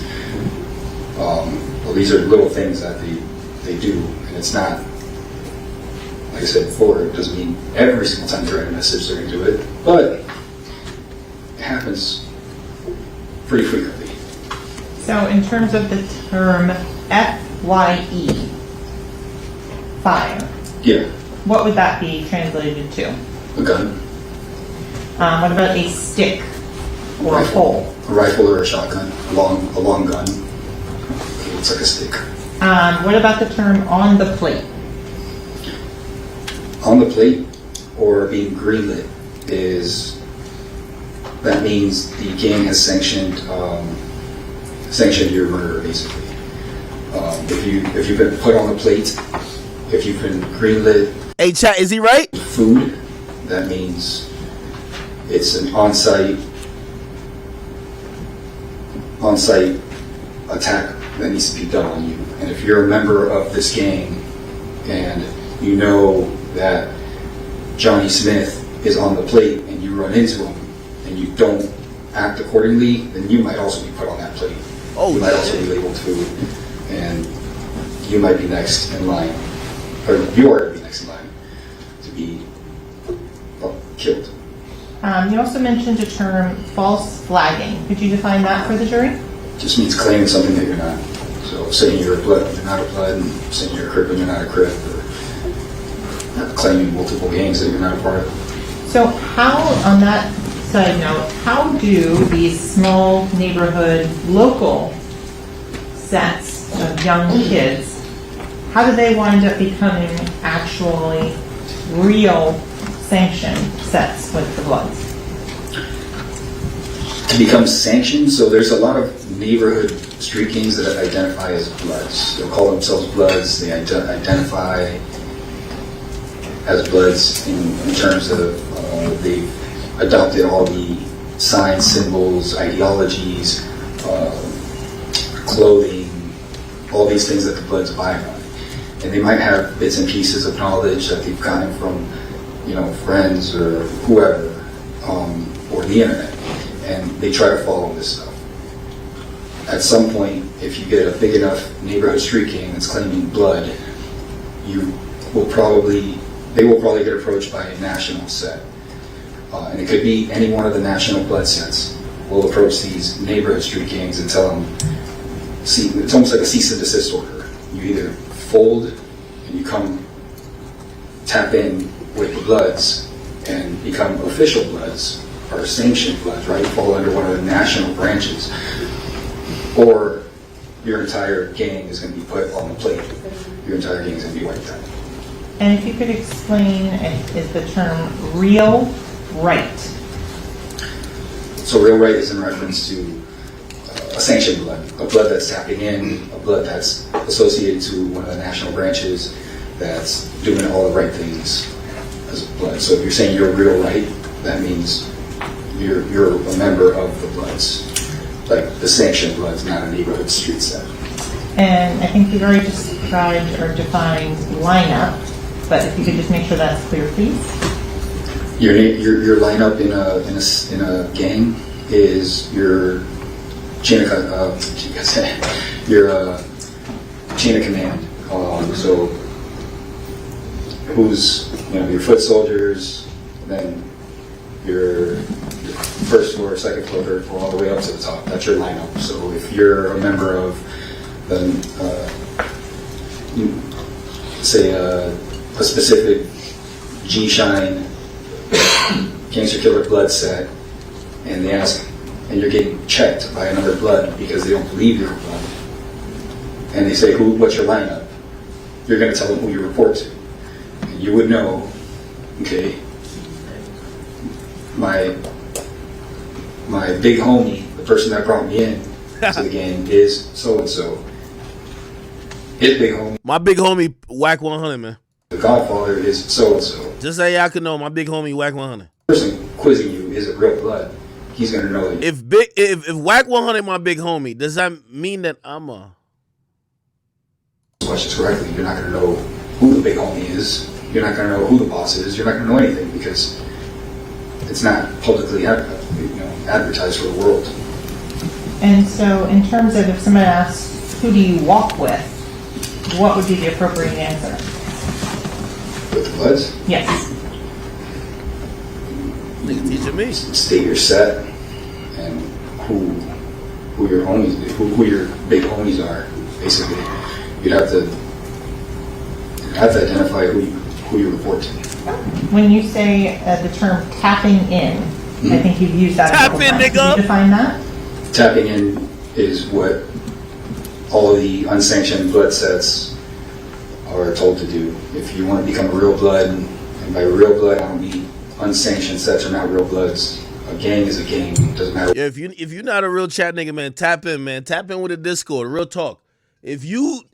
Well, these are little things that they do, and it's not, like I said before, it doesn't mean every single time they write a message they're going to do it, but it happens pretty frequently. So in terms of the term FYE, fire, Yeah, what would that be translated to? a gun, What about a stick or a pole? a rifle or a shotgun, a long gun. Okay, it's like a stick. What about the term on the plate? On the plate or being greenlit that means the gang has sanctioned your murder, basically. If you've been put on the plate, if you've been greenlit. Hey, chat, is he right? Food, that means it's an on-site attack that needs to be done on you. And if you're a member of this gang and you know that Johnny Smith is on the plate and you run into him and you don't act accordingly, then you might also be put on that plate. Oh, you might also be labeled food, and you might be next in line, or you are to be next in line to be killed. You also mentioned the term false flagging. Could you define that for the jury? Just means claiming something that you're not. So saying you're a blood when you're not a blood, and saying you're a crip when you're not a crip, or claiming multiple gangs that you're not a part of. So how, on that side note, how do these small neighborhood local sets of young kids, how do they wind up becoming actually real sanctioned sets with the Bloods? To become sanctioned, so there's a lot of neighborhood street gangs that identify as Bloods. They'll call themselves Bloods. They identify as Bloods in terms of they've adopted all the signs, symbols, ideologies, clothing, all these things that the Bloods buy on. And they might have bits and pieces of knowledge that they've gotten from, friends or whoever, or the internet, and they try to follow this stuff. At some point, if you get a big enough neighborhood street gang that's claiming blood, they will probably get approached by a national set. And it could be any one of the national blood sets will approach these neighborhood street gangs and tell them, it's almost like a cease and desist order. You either fold and you come tap in with the Bloods and become official Bloods or sanctioned Bloods, right? Fall under one of the national branches, or your entire gang is going to be put on the plate. Your entire gang is going to be wiped out. And if you could explain, is the term real right? So real right is in reference to a sanctioned blood, a blood that's tapping in, a blood that's associated to one of the national branches that's doing all the right things as a blood. So if you're saying you're real right, that means you're a member of the Bloods, like the sanctioned Bloods, not a neighborhood street set. And I think you've already described or defined lineup, but if you could just make sure that's clear, please. Your lineup in a gang is your chain of your chain of command. So who's your foot soldiers, then your first floor, second floor, third floor, all the way up to the top. That's your lineup. So if you're a member of say a specific G-Shine Gangster Killer Blood set, and they ask, and you're getting checked by another Blood because they don't believe you're a Blood, and they say, what's your lineup? You're going to tell them who you report to. And you would know, okay, my big homie, the person that brought me in to the gang, is so-and-so. His big homie. My big homie, Whack 100, man. The Godfather is so-and-so. Just so y'all can know, my big homie, Whack 100. The person quizzing you is a real Blood. He's going to know that. If Whack 100 my big homie, does that mean that I'm a... Questions correctly, you're not going to know who the big homie is. you're not going to know who the boss is. You're not going to know anything because it's not publicly advertised for the world. And so in terms of if someone asks, who do you walk with, what would be the appropriate answer? With the Bloods? Yes. Nigga teaching me. State your set and who your homies, who your big homies are. Basically, you'd have to identify who you report to. When you say the term tapping in, I think you've used that a couple Tap in, times. nigga. Can you define that? Tapping in is what all of the unsanctioned blood sets are told to do. If you want to become a real blood, and by real blood I don't mean unsanctioned sets are not real bloods. A gang is a gang. Doesn't matter. Yeah, if you're not a real chat nigga, man, tap in, man. Tap in with a Discord. Real talk. If you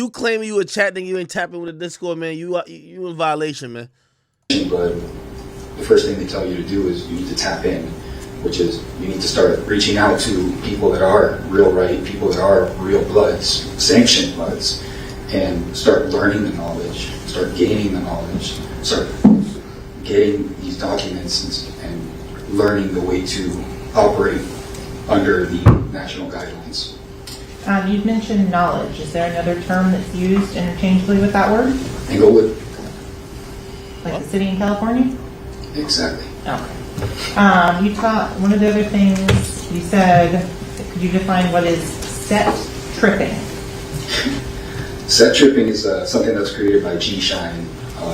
claim you a chat nigga, you ain't tapping with a Discord, man. You in violation, man. But the first thing they tell you to do is you need to tap in, which is you need to start reaching out to people that are real right, people that are real bloods, sanctioned bloods, and start learning the knowledge, start gaining the knowledge, start getting these documents and learning the way to operate under the national guidelines. You've mentioned knowledge. Is there another term that's used interchangeably with that word? Englewood. Like the city in California? Exactly. Okay. You taught, one of the other things you said, could you define what is set tripping? Set tripping is something that's created by G-Shine.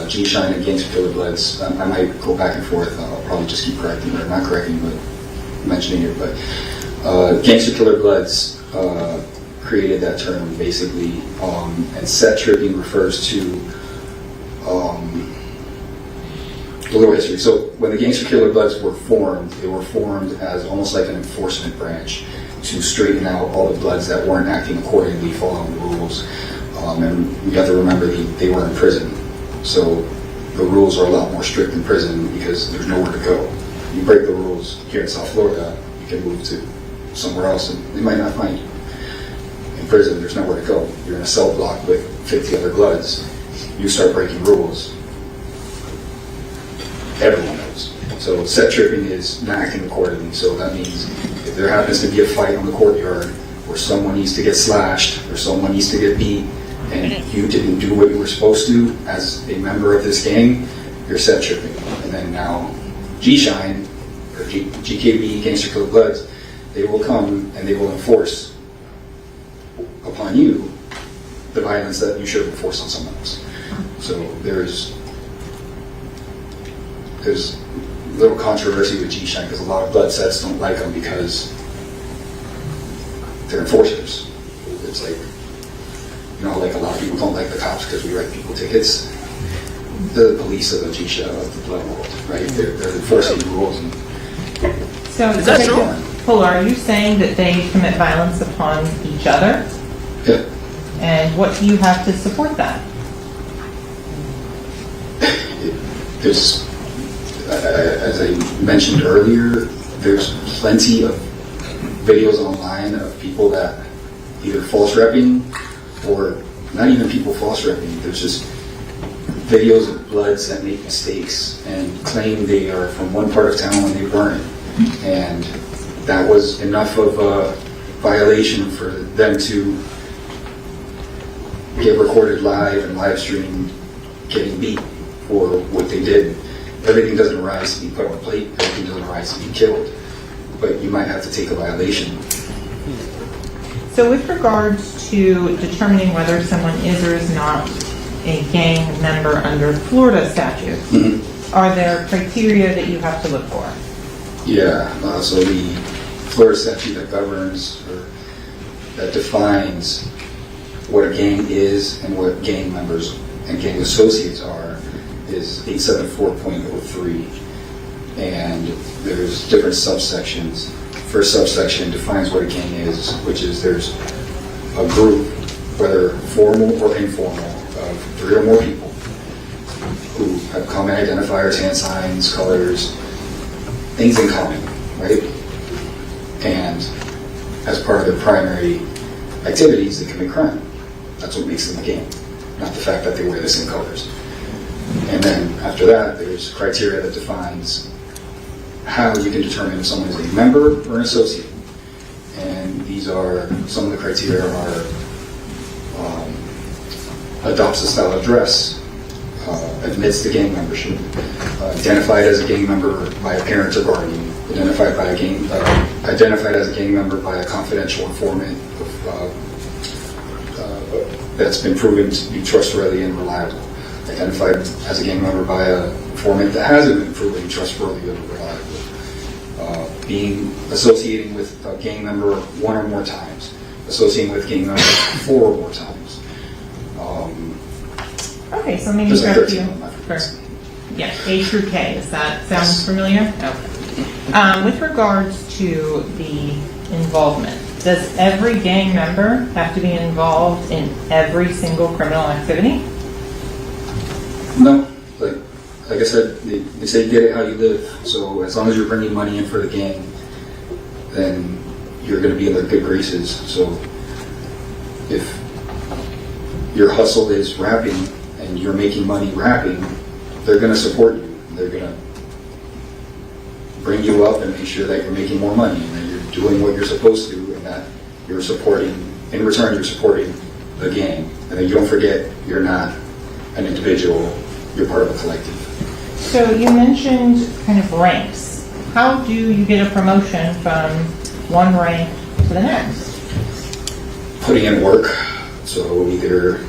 G-Shine and Gangster Killer Bloods. I might go back and forth. I'll probably just keep correcting, or not correcting, but mentioning it. But Gangster Killer Bloods created that term, basically. And set tripping refers to a little history. So when the Gangster Killer Bloods were formed, they were formed as almost like an enforcement branch to straighten out all the bloods that weren't acting accordingly, following the rules. And you have to remember they were in prison. So the rules are a lot more strict in prison because there's nowhere to go. You break the rules here in South Florida, you can move to somewhere else and they might not find you. In prison, there's nowhere to go. You're in a cell block with 50 other bloods. You start breaking rules, everyone knows. So set tripping is not acting accordingly. So that means if there happens to be a fight on the courtyard where someone needs to get slashed or someone needs to get beat and you didn't do what you were supposed to as a member of this gang, you're set tripping. And then now G-Shine, or GKB, Gangster Killer Bloods, they will come and they will enforce upon you the violence that you should have enforced on someone else. So there's a little controversy with G-Shine because a lot of blood sets don't like them because they're enforcers. It's like, like a lot of people don't like the cops because we write people tickets. The police of the G-Shine, of the blood world, right? They're enforcing the rules. So is that true? Fuller, are you saying that they commit violence upon each other? Yeah. And what do you have to support that? There's, as I mentioned earlier, there's plenty of videos online of people that either false repping or not even people false repping. There's just videos of bloods that make mistakes and claim they are from one part of town when they weren't. And that was enough of a violation for them to get recorded live and live streamed getting beat for what they did. Everything doesn't rise to be put on a plate, everything doesn't rise to be killed, but you might have to take a violation. So with regards to determining whether someone is or is not a gang member under Florida statute, are there criteria that you have to look for? Yeah, so the Florida statute that governs or that defines what a gang is and what gang members and gang associates are is 874.03, and there's different subsections. First subsection defines what a gang is, which is there's a group, whether formal or informal, of 3 or more people who have common identifiers, hand signs, colors, things in common, right? And as part of their primary activities, they commit crime. That's what makes them a gang, not the fact that they wear the same colors. And then after that, there's criteria that defines how you can determine if someone is a member or an associate. And these are, some of the criteria are adopts a style of dress, admits to gang membership, identified as a gang member by a parent or guardian, identified as a gang member by a confidential informant that's been proven to be trustworthy and reliable, identified as a gang member by a informant that hasn't been proven trustworthy or reliable, associating with a gang member 1 or more times, associating with gang members 4 or more times. Okay, so maybe There's like start 13 you. of them, I think. Yeah, A through K. Does that sound Yes. familiar? Okay. With regards to the involvement, does every gang member have to be involved in every single criminal activity? No, like I said, they say get it how you live. So as long as you're bringing money in for the gang, then you're going to be in their good graces. So if your hustle is rapping and you're making money rapping, they're going to support you. They're going to bring you up and make sure that you're making more money and that you're doing what you're supposed to, and that you're supporting, in return, you're supporting the gang. And then you don't forget, you're not an individual, you're part of a collective. So you mentioned kind of ranks. How do you get a promotion from one rank to the next? Putting in work, so either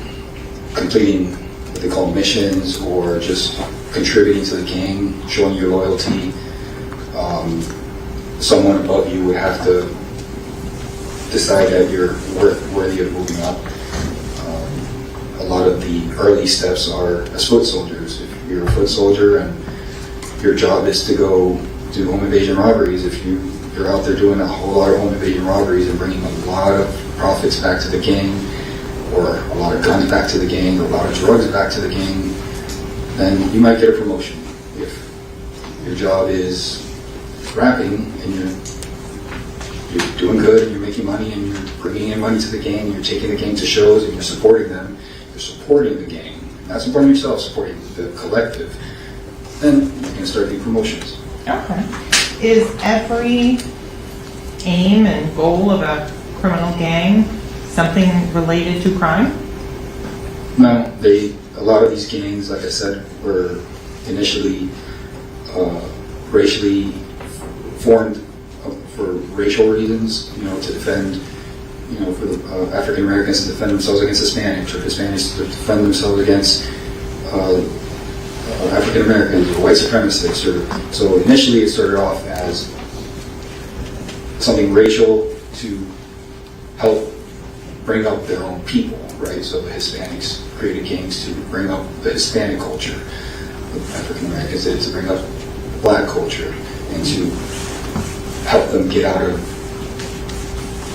completing what they call missions or just contributing to the gang, showing your loyalty. Someone above you would have to decide that you're worthy of moving up. A lot of the early steps are as foot soldiers. If you're a foot soldier and your job is to go do home invasion robberies, if you're out there doing a whole lot of home invasion robberies and bringing a lot of profits back to the gang, or a lot of guns back to the gang, or a lot of drugs back to the gang, then you might get a promotion. If your job is rapping and you're doing good and you're making money and you're bringing in money to the gang, you're taking the gang to shows and you're supporting them, you're supporting the gang, not supporting yourself, supporting the collective, then you're going to start getting promotions. Okay. Is every aim and goal of a criminal gang something related to crime? No, a lot of these gangs, like I said, were initially racially formed for racial reasons, to defend, for the African Americans to defend themselves against Hispanics, or Hispanics to defend themselves against African Americans or white supremacists. So initially it started off as something racial to help bring up their own people, right? So the Hispanics created gangs to bring up the Hispanic culture. The African Americans did it to bring up black culture and to help them get out of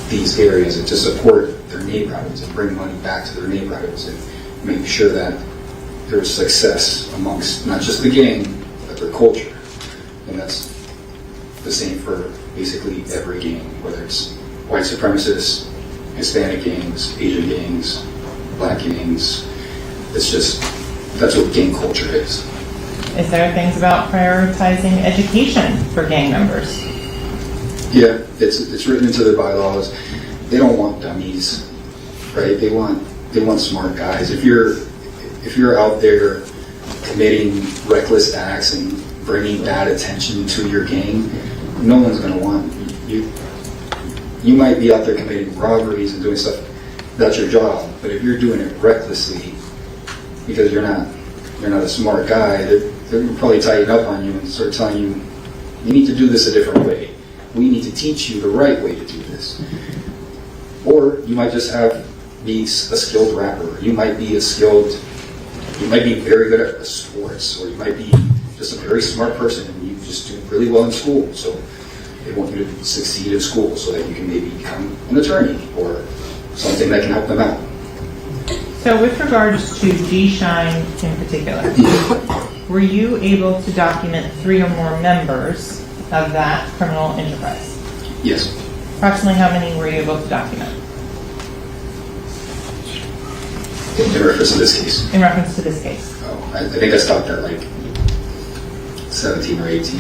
these areas and to support their neighborhoods and bring money back to their neighborhoods and make sure that there's success amongst not just the gang, but their culture. And that's the same for basically every gang, whether it's white supremacists, Hispanic gangs, Asian gangs, black gangs. It's just, that's what gang culture is. Is there things about prioritizing education for gang members? Yeah, it's written into their bylaws. They don't want dummies, right? They want smart guys. If you're out there committing reckless acts and bringing bad attention to your gang, no one's going to want you. You might be out there committing robberies and doing stuff. That's your job. But if you're doing it recklessly because you're not a smart guy, they're probably tighten up on you and start telling you, you need to do this a different way. We need to teach you the right way to do this. Or you might just be a skilled rapper. You might be very good at sports, or you might be just a very smart person and you just do really well in school. So they want you to succeed in school so that you can maybe become an attorney or something that can help them out. So with regards to G-Shine in particular, were you able to document 3 or more members of that criminal enterprise? Yes. Approximately how many were you able to document? In reference to this case. In reference to this case. Oh. I think I stopped at like 17 or 18.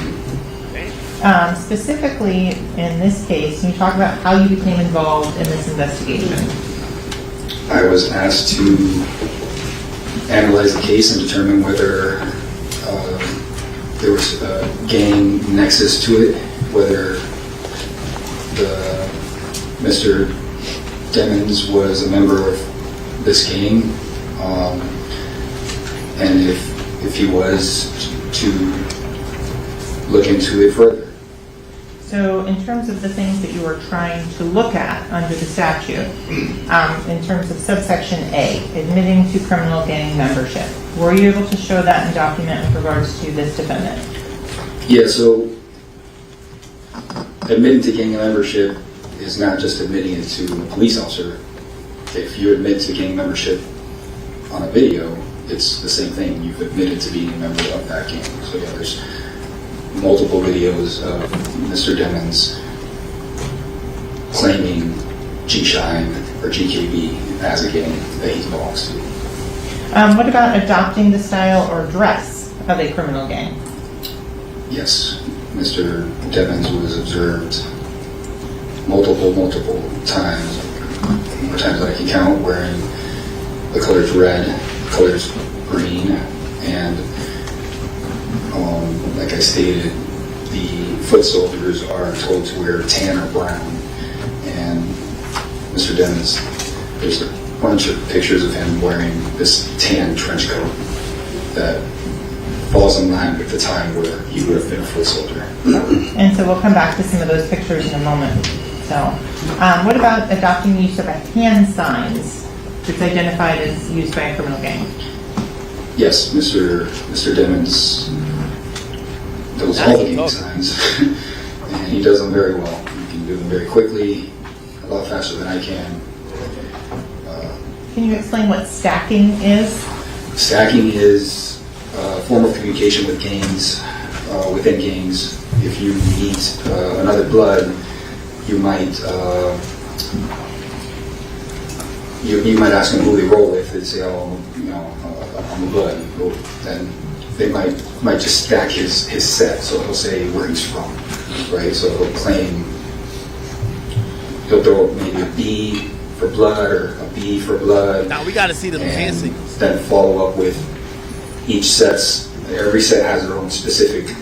Specifically, in this case, can you talk about how you became involved in this investigation? I was asked to analyze the case and determine whether there was a gang nexus to it, whether Mr. Demons was a member of this gang, and if he was, to look into it further. So in terms of the things that you were trying to look at under the statute, in terms of subsection A, admitting to criminal gang membership, were you able to show that in document with regards to this defendant? Yeah, so admitting to gang membership is not just admitting it to a police officer. If you admit to gang membership on a video, it's the same thing. You've admitted to being a member of that gang. So yeah, there's multiple videos of Mr. Demons claiming G-Shine or GKB as a gang that he belongs to. What about adopting the style or dress of a criminal gang? Yes, Mr. Demons was observed multiple times, more times than I can count, wearing the colors red, the colors green, and like I stated, the foot soldiers are told to wear tan or brown. And Mr. Demons, there's a bunch of pictures of him wearing this tan trench coat that falls in line with the time where he would have been a foot soldier. And so we'll come back to some of those pictures in a moment. So, what about adopting the use of a hand signs that's identified as used by a criminal gang? Yes, Mr. Demons does all the gang signs, and he does them very well. He can do them very quickly, a lot faster than I can. Can you explain what stacking is? Stacking is a form of communication with gangs, within gangs. If you meet another blood, you might you might ask them who they roll with. They say, "Oh, I'm a blood." Well, then they might just stack his set. So he'll say where he's from, right? So he'll throw maybe a B for blood or a B for blood. Now we got to see them hand signals. Then follow up with each set's. Every set has their own specific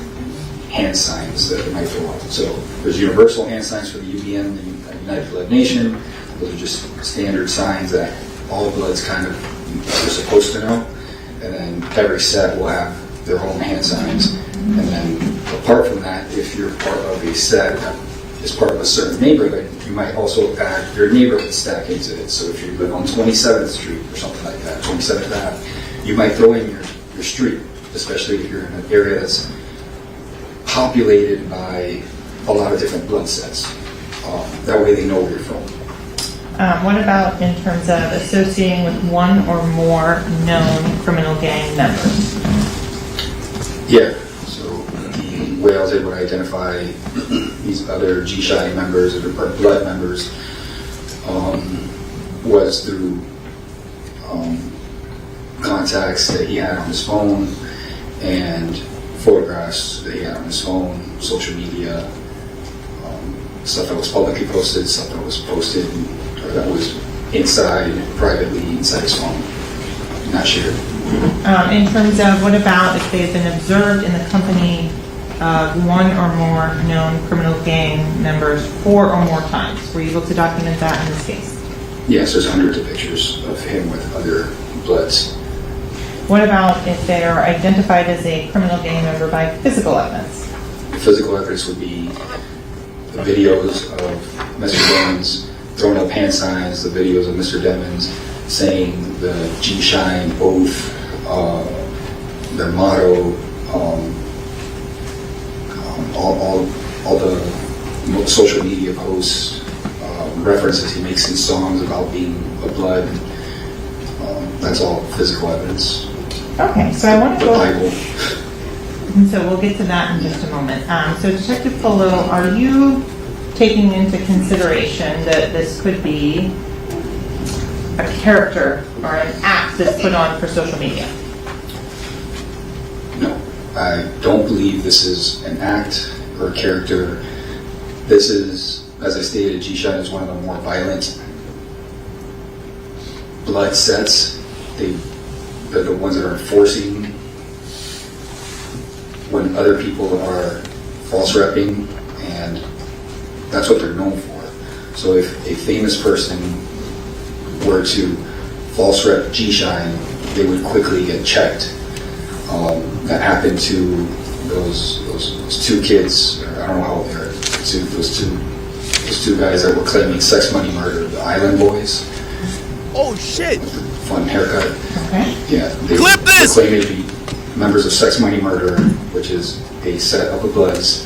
hand signs that they might throw out. So there's universal hand signs for the UBN, the United Blood Nation. Those are just standard signs that all bloods kind of are supposed to know. And then every set will have their own hand signs. And then apart from that, if you're part of a set that is part of a certain neighborhood, you might also add your neighborhood stack into it. So if you live on 27th Street or something like that, 27th Ave, you might throw in your street, especially if you're in an area that's populated by a lot of different blood sets. That way they know where you're from. What about in terms of associating with one or more known criminal gang members? Yeah, so the way I was able to identify these other G-Shine members or blood members was through contacts that he had on his phone and photographs that he had on his phone, social media, stuff that was publicly posted, stuff that was posted or that was privately inside his phone, not shared. In terms of what about if they've been observed in the company of one or more known criminal gang members 4 or more times? Were you able to document that in this case? Yes, there's hundreds of pictures of him with other bloods. What about if they are identified as a criminal gang member by physical evidence? The physical evidence would be the videos of Mr. Demons throwing up hand signs, the videos of Mr. Demons saying the G-Shine oath, their motto, all the social media posts, references he makes in songs about being a blood. That's all physical evidence. Okay, so I want to The go. Bible. And so we'll get to that in just a moment. So Detective Polo, are you taking into consideration that this could be a character or an act that's put on for social media? I don't believe this is an act or a character. This is, as I stated, G-Shine is one of the more violent blood sets. They're the ones that are enforcing when other people are false repping, and that's what they're known for. So if a famous person were to false rep G-Shine, they would quickly get checked. That happened to those two kids. I don't know how old they are. Those two guys that were claiming sex, money, murder. The Island Boys. Oh shit! Fun haircut. Okay. Yeah. They Clip this! claim to be members of Sex, Money, Murder, which is a set of the Bloods,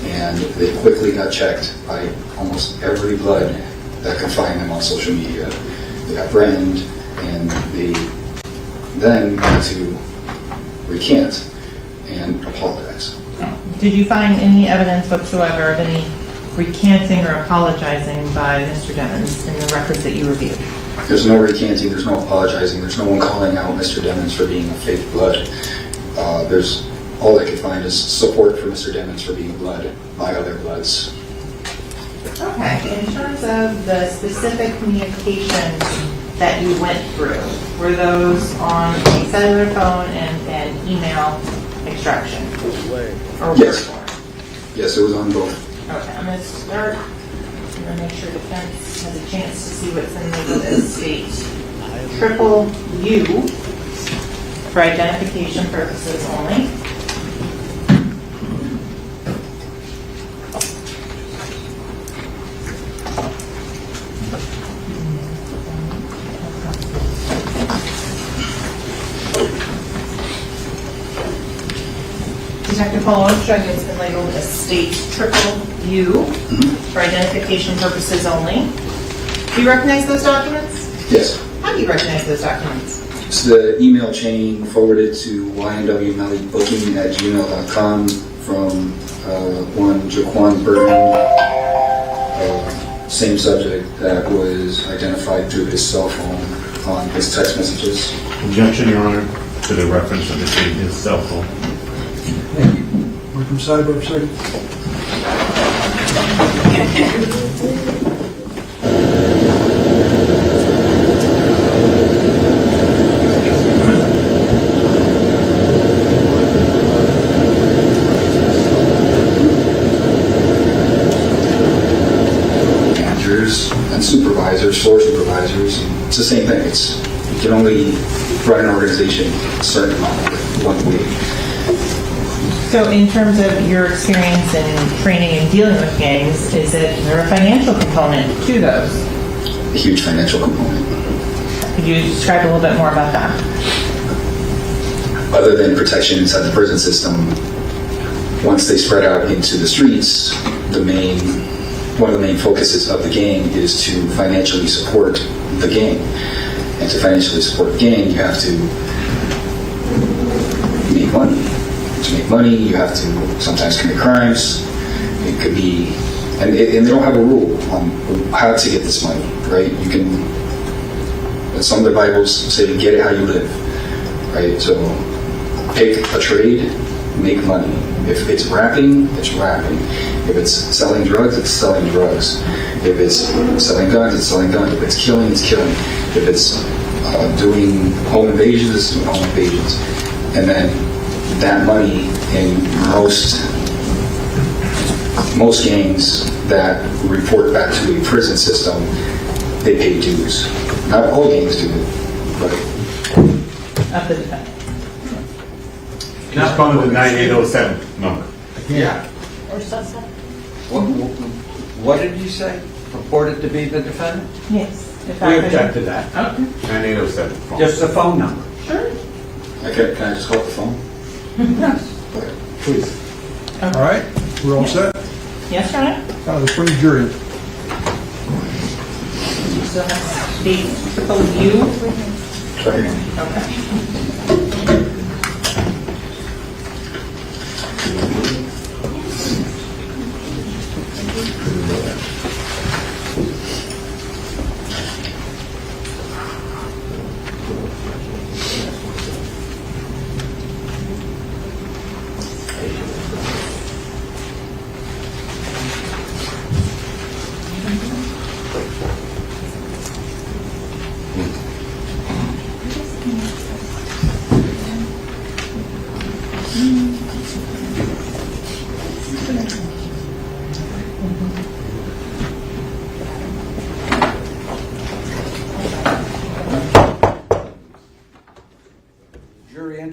and they quickly got checked by almost every Blood that could find them on social media. They got branded, and they then had to recant and apologize. Did you find any evidence whatsoever of any recanting or apologizing by Mr. Demmons in the records that you reviewed? There's no recanting, there's no apologizing, there's no one calling out Mr. Demmons for being a fake Blood. There's all I could find is support for Mr. Demmons for being a Blood by other Bloods. Okay, in terms of the specific communications that you went through, were those on a cellular phone and email extraction? Or Yes. word? Yes, it was on both. Okay, I'm going to start. I'm going to make sure defense has a chance to see what's in the state. Triple U for identification purposes only. Detective Paul Armstrong has been labeled as state triple U for identification purposes only. Do you recognize those documents? Yes. How do you recognize those documents? It's the email chain forwarded to YNW Melly booking at gmail.com from one Jaquan Burton, same subject that was identified through his cell phone on his text messages. Objection, Your Honor, to the reference of it being his cell phone. Thank you. We're from Cyber Second. Managers and supervisors, floor supervisors, it's the same thing. You can only run an organization a certain amount one way. So in terms of your experience in training and dealing with gangs, is there a financial component to those? A huge financial component. Could you describe a little bit more about that? Other than protection inside the prison system, once they spread out into the streets, one of the main focuses of the gang is to financially support the gang. And to financially support the gang, you have to make money. To make money, you have to sometimes commit crimes. It could be, and they don't have a rule on how to get this money, right? You can, some of the Bibles say, get it how you live, right? So pick a trade, make money. If it's rapping, it's rapping. If it's selling drugs, it's selling drugs. If it's selling guns, it's selling guns. If it's killing, it's killing. If it's doing home invasions, it's doing home invasions. And then that money in most gangs that report back to a prison system, they pay dues. Not all gangs do it, but Of the defendant. Just call it the 9807 number. Yeah. Or suspect? What did you say? Purported to be the defendant? Yes. If We I could- object to that. Okay. 9807 phone. Just the phone number. Sure. can I just call up the phone? Yes. Please. All right, we're all set? Yes, Your Honor? Let's bring the jury in. You still have state triple U? Sorry. Okay.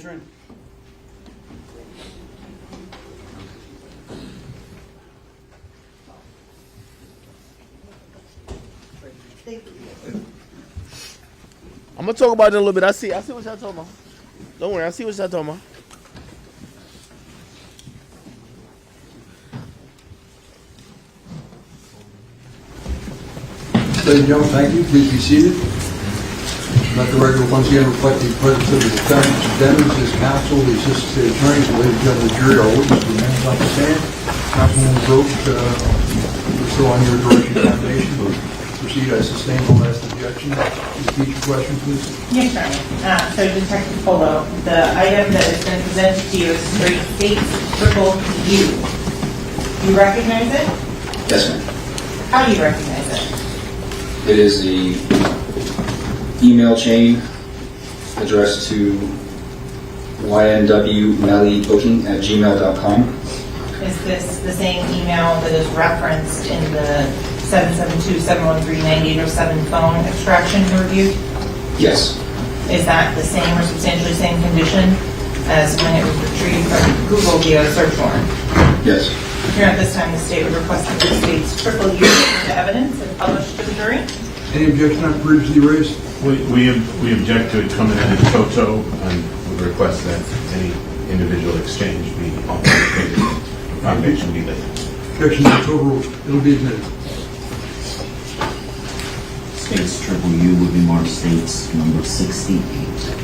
entering? I'm gonna talk about it a little bit. I see what y'all talking about. Don't worry, I see what y'all talking about. Ladies and gentlemen, thank you. Please be seated. Let the record once again reflect the presence of the defendant, Mr. Devens, his counsel, the assistant state attorneys, and ladies and gentlemen of the jury, all witnesses remain on the stand. Councilwoman Groves, we're still on your direct examination, but proceed. I sustain the last objection. Repeat your question, please. Yes, Your Honor. So Detective Polo, the item that has been presented to you is straight states triple U. You recognize it? Yes, ma'am. How do you recognize it? It is the email chain addressed to YNW Melly booking at gmail.com. Is this the same email that is referenced in the 772-713-9807 phone extraction you reviewed? Yes. Is that the same or substantially same condition as when it was retrieved from Google via search warrant? Yes. Here at this time, the state would request that the state's triple U into evidence and published to the jury. Any objection not previously raised? We object to it coming in toto and would request that any individual exchange be authenticated. Foundation be laid. Objection is overruled. It'll be admitted. States triple U would be marked states number 68.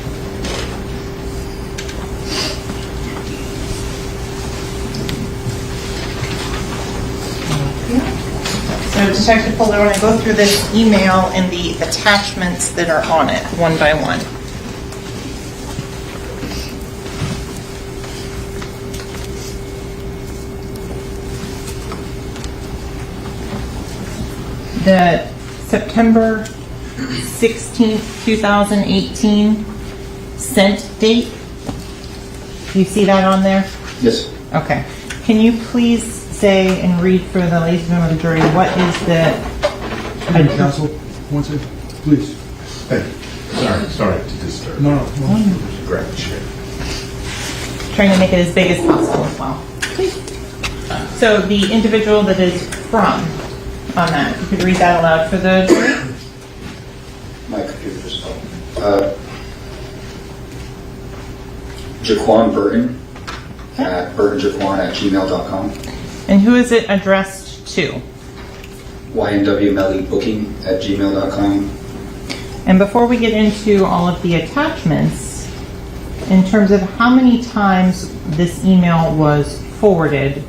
So Detective Fuller, I want to go through this email and the attachments that are on it, one by one. The September 16th, 2018 sent date. Do you see that on there? Yes. Okay. Can you please say and read for the ladies and gentlemen of the jury what is the... Counsel, one second, please. Thank you. Sorry to disturb. No. Grab a chair. Trying to make it as big as possible as well. So the individual that is from on that, you could read that aloud for the jury? My computer just Jaquan Burton at burtonjaquan@gmail.com. And who is it addressed to? YNW Melly booking at gmail.com. And before we get into all of the attachments, in terms of how many times this email was forwarded,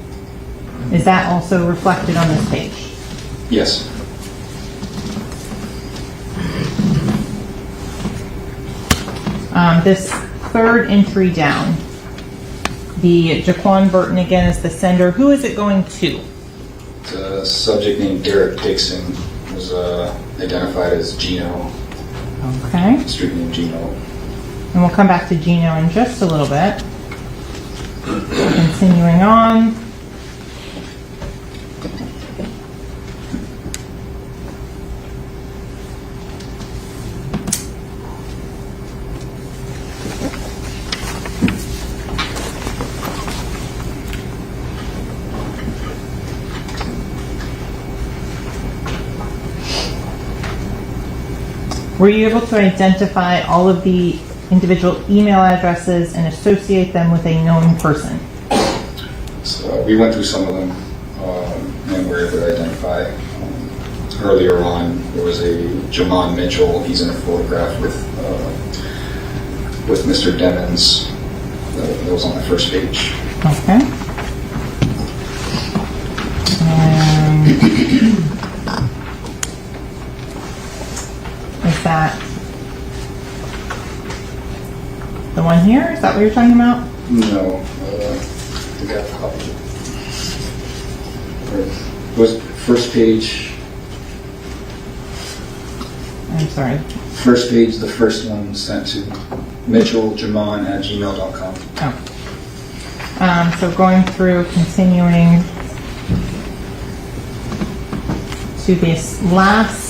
is that also reflected on this page? Yes. This third entry down, the Jaquan Burton again is the sender. Who is it going to? The subject named Derek Dixon was identified as Gino, Okay. street name Gino. And we'll come back to Gino in just a little bit. Continuing on. Were you able to identify all of the individual email addresses and associate them with a known person? So we went through some of them and were able to identify. Earlier on, there was a Jamon Mitchell. He's in a photograph with Mr. Demons. That was on the first page. Okay. Is that the one here? Is that what you're talking about? No, I think I have a copy. It was first page. I'm sorry. First page, the first one sent to mitchelljamon@gmail.com. Oh. So going through, continuing to this last,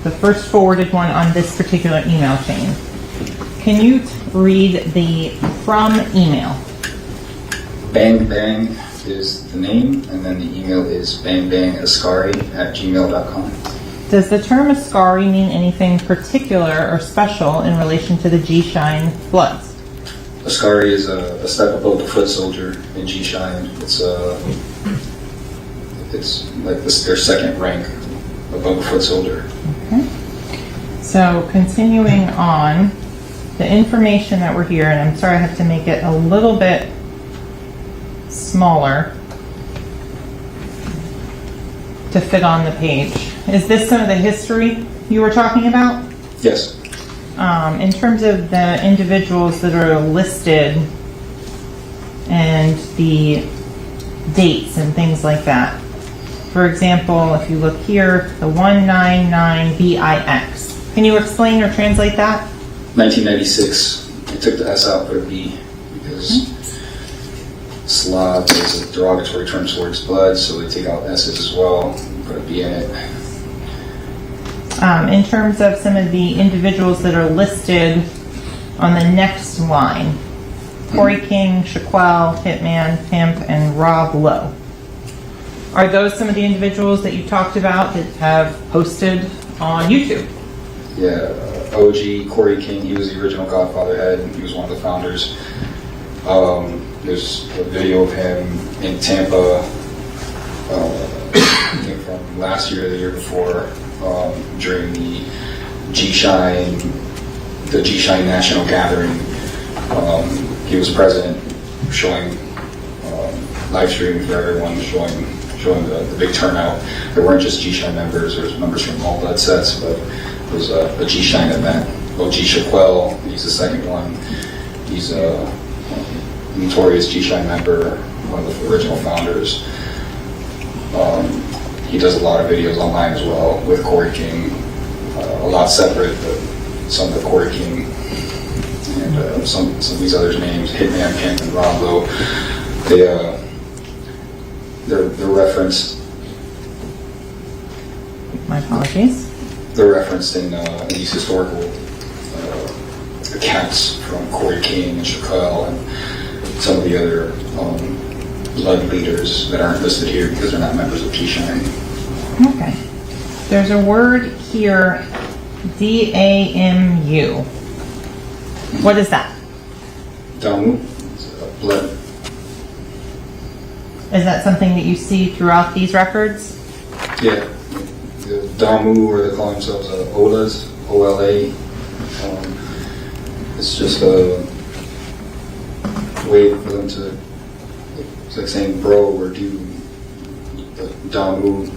the first forwarded one on this particular email chain. Can you read the from email? Bang Bang is the name, and then the email is bangbangascari@gmail.com. Does the term Ascari mean anything particular or special in relation to the G-Shine Bloods? Ascari is a step above the foot soldier in G-Shine. It's like their second rank above the foot soldier. Okay. So continuing on, the information that we're here, and I'm sorry I have to make it a little bit smaller to fit on the page. Is this some of the history you were talking about? Yes. In terms of the individuals that are listed and the dates and things like that. For example, if you look here, the 199BIX. Can you explain or translate that? 1996. I took the S out, put a B because Slav is a derogatory term towards blood, so they take out S's as well, put a B in it. In terms of some of the individuals that are listed on the next line, Corey King, Shaquelle, Hitman, Pimp, and Rob Lowe. Are those some of the individuals that you talked about that have posted on YouTube? Yeah, OG, Corey King, he was the original Godfather head, and he was one of the founders. There's a video of him in Tampa, I think from last year or the year before, during the G-Shine National Gathering. He was present, showing live streaming for everyone, showing the big turnout. There weren't just G-Shine members, there was members from all blood sets, but it was a G-Shine event. OG Shaquelle, he's the second one. He's a notorious G-Shine member, one of the original founders. He does a lot of videos online as well with Corey King, a lot separate, but some of the Corey King and some of these others' names, Hitman, Pimp, and Rob Lowe, they're referenced. My apologies. They're referenced in these historical accounts from Corey King and Shaquelle and some of the other blood leaders that aren't listed here because they're not members of G-Shine. Okay. There's a word here, DAMU. What is that? Damu, it's blood. Is that something that you see throughout these records? Yeah, the Damu, or they call themselves Olas, O-L-A. It's just a way for them to, it's like saying bro or dude. The Damu,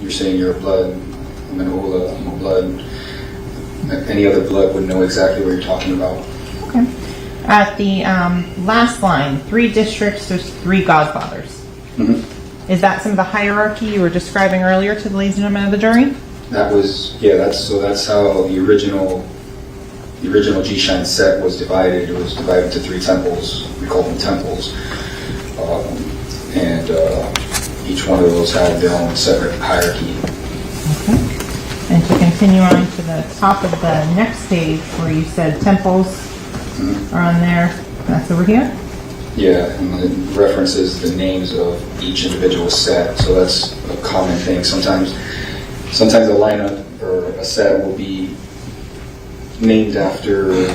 you're saying you're a blood. I'm an Ola, I'm a blood. Any other blood would know exactly what you're talking about. Okay. At the last line, 3 districts, there's 3 godfathers. Mm-hmm. Is that some of the hierarchy you were describing earlier to the ladies and gentlemen of the jury? That was, yeah, that's how the original G-Shine set was divided. It was divided into 3 temples. We call them temples. And each one of those had their own separate hierarchy. Okay. And to continue on to the top of the next page where you said temples are on there, that's over here? Yeah, and it references the names of each individual set, so that's a common thing. Sometimes a lineup or a set will be named after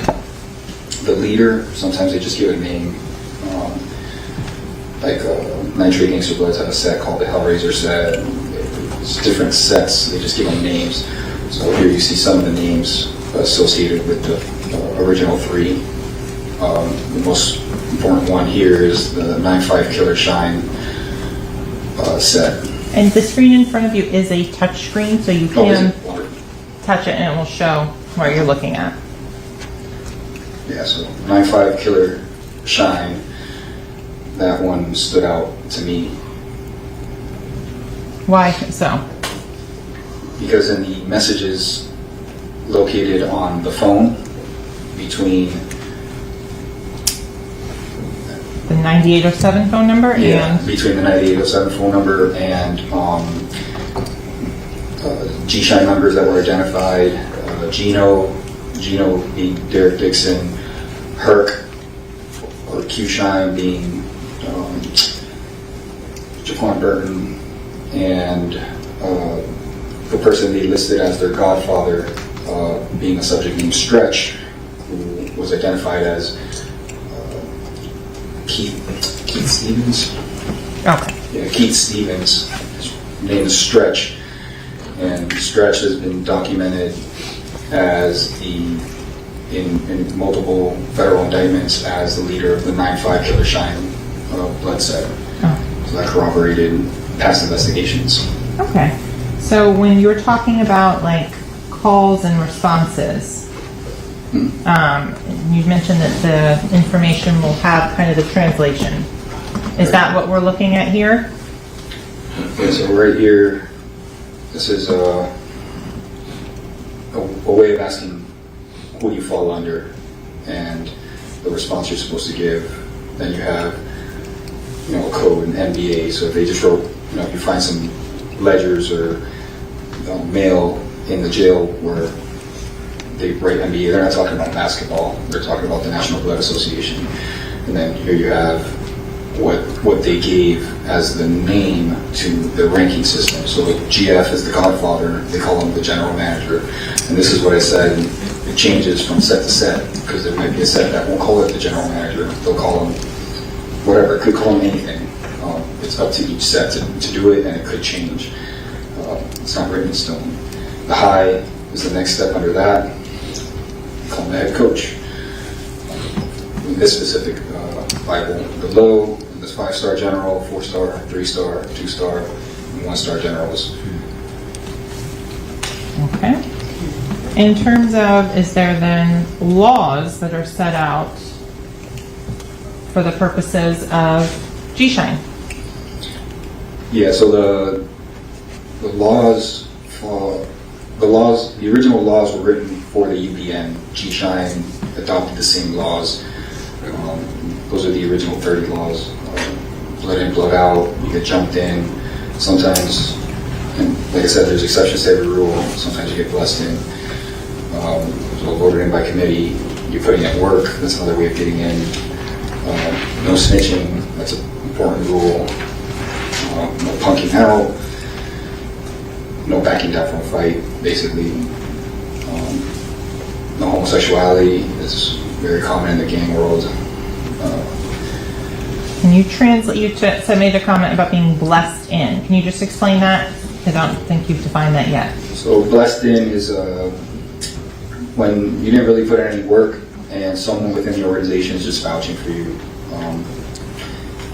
the leader. Sometimes they just give a name. Like Nitrate Gangster Bloods have a set called the Hellraiser set. It's different sets, they just give them names. So here you see some of the names associated with the original 3. The most important one here is the 9.5 Killer Shine set. And the screen in front of you is a touch screen, so you can touch it and it will show what you're looking at. Yeah, so 9.5 Killer Shine, that one stood out to me. Why so? Because in the messages located on the phone between The 9807 phone number and between the 9807 phone number and G-Shine members that were identified, Gino Gino being Derek Dixon, Herc or Q-Shine being Jaquan Burton, and the person they listed as their godfather being a subject named Stretch, who was identified as Keith Stevens. Okay. Yeah, Keith Stevens. His name is Stretch, and Stretch has been documented as in multiple federal indictments as the leader of the 9/5 Killer Shine blood set. Oh. So that corroborated past investigations. Okay. So when you were talking about like calls and responses, you mentioned that the information will have kind of the translation. Is that what we're looking at here? Okay, so right here, this is a way of asking who you fall under and the response you're supposed to give. Then you have, a code, an MBA. So if they just wrote, if you find some ledgers or mail in the jail where they write MBA, they're not talking about basketball. They're talking about the National Blood Association. And then here you have what they gave as the name to the ranking system. So GF is the godfather, they call him the general manager. And this is what I said, it changes from set to set, because there might be a set that won't call it the general manager. They'll call him whatever, it could call him anything. It's up to each set to do it, and it could change. It's not written in stone. The high is the next step under that. We call him the head coach. In this specific Bible, the low, this 5-star general, 4-star, 3-star, 2-star, and 1-star generals. Okay. In terms of, is there then laws that are set out for the purposes of G-Shine? Yeah, so the original laws were written for the UBN. G-Shine adopted the same laws. Those are the original 30 laws. Blood in, blood out, you get jumped in. Sometimes, and like I said, there's exceptions to every rule. Sometimes you get blessed in. So voted in by committee, you're putting in work, that's another way of getting in. No snitching, that's an important rule. No punking out. No backing down from a fight, basically. No homosexuality is very common in the gang world. Can you translate, you made a comment about being blessed in. Can you just explain that? I don't think you've defined that yet. So blessed in is when you didn't really put in any work and someone within the organization is just vouching for you.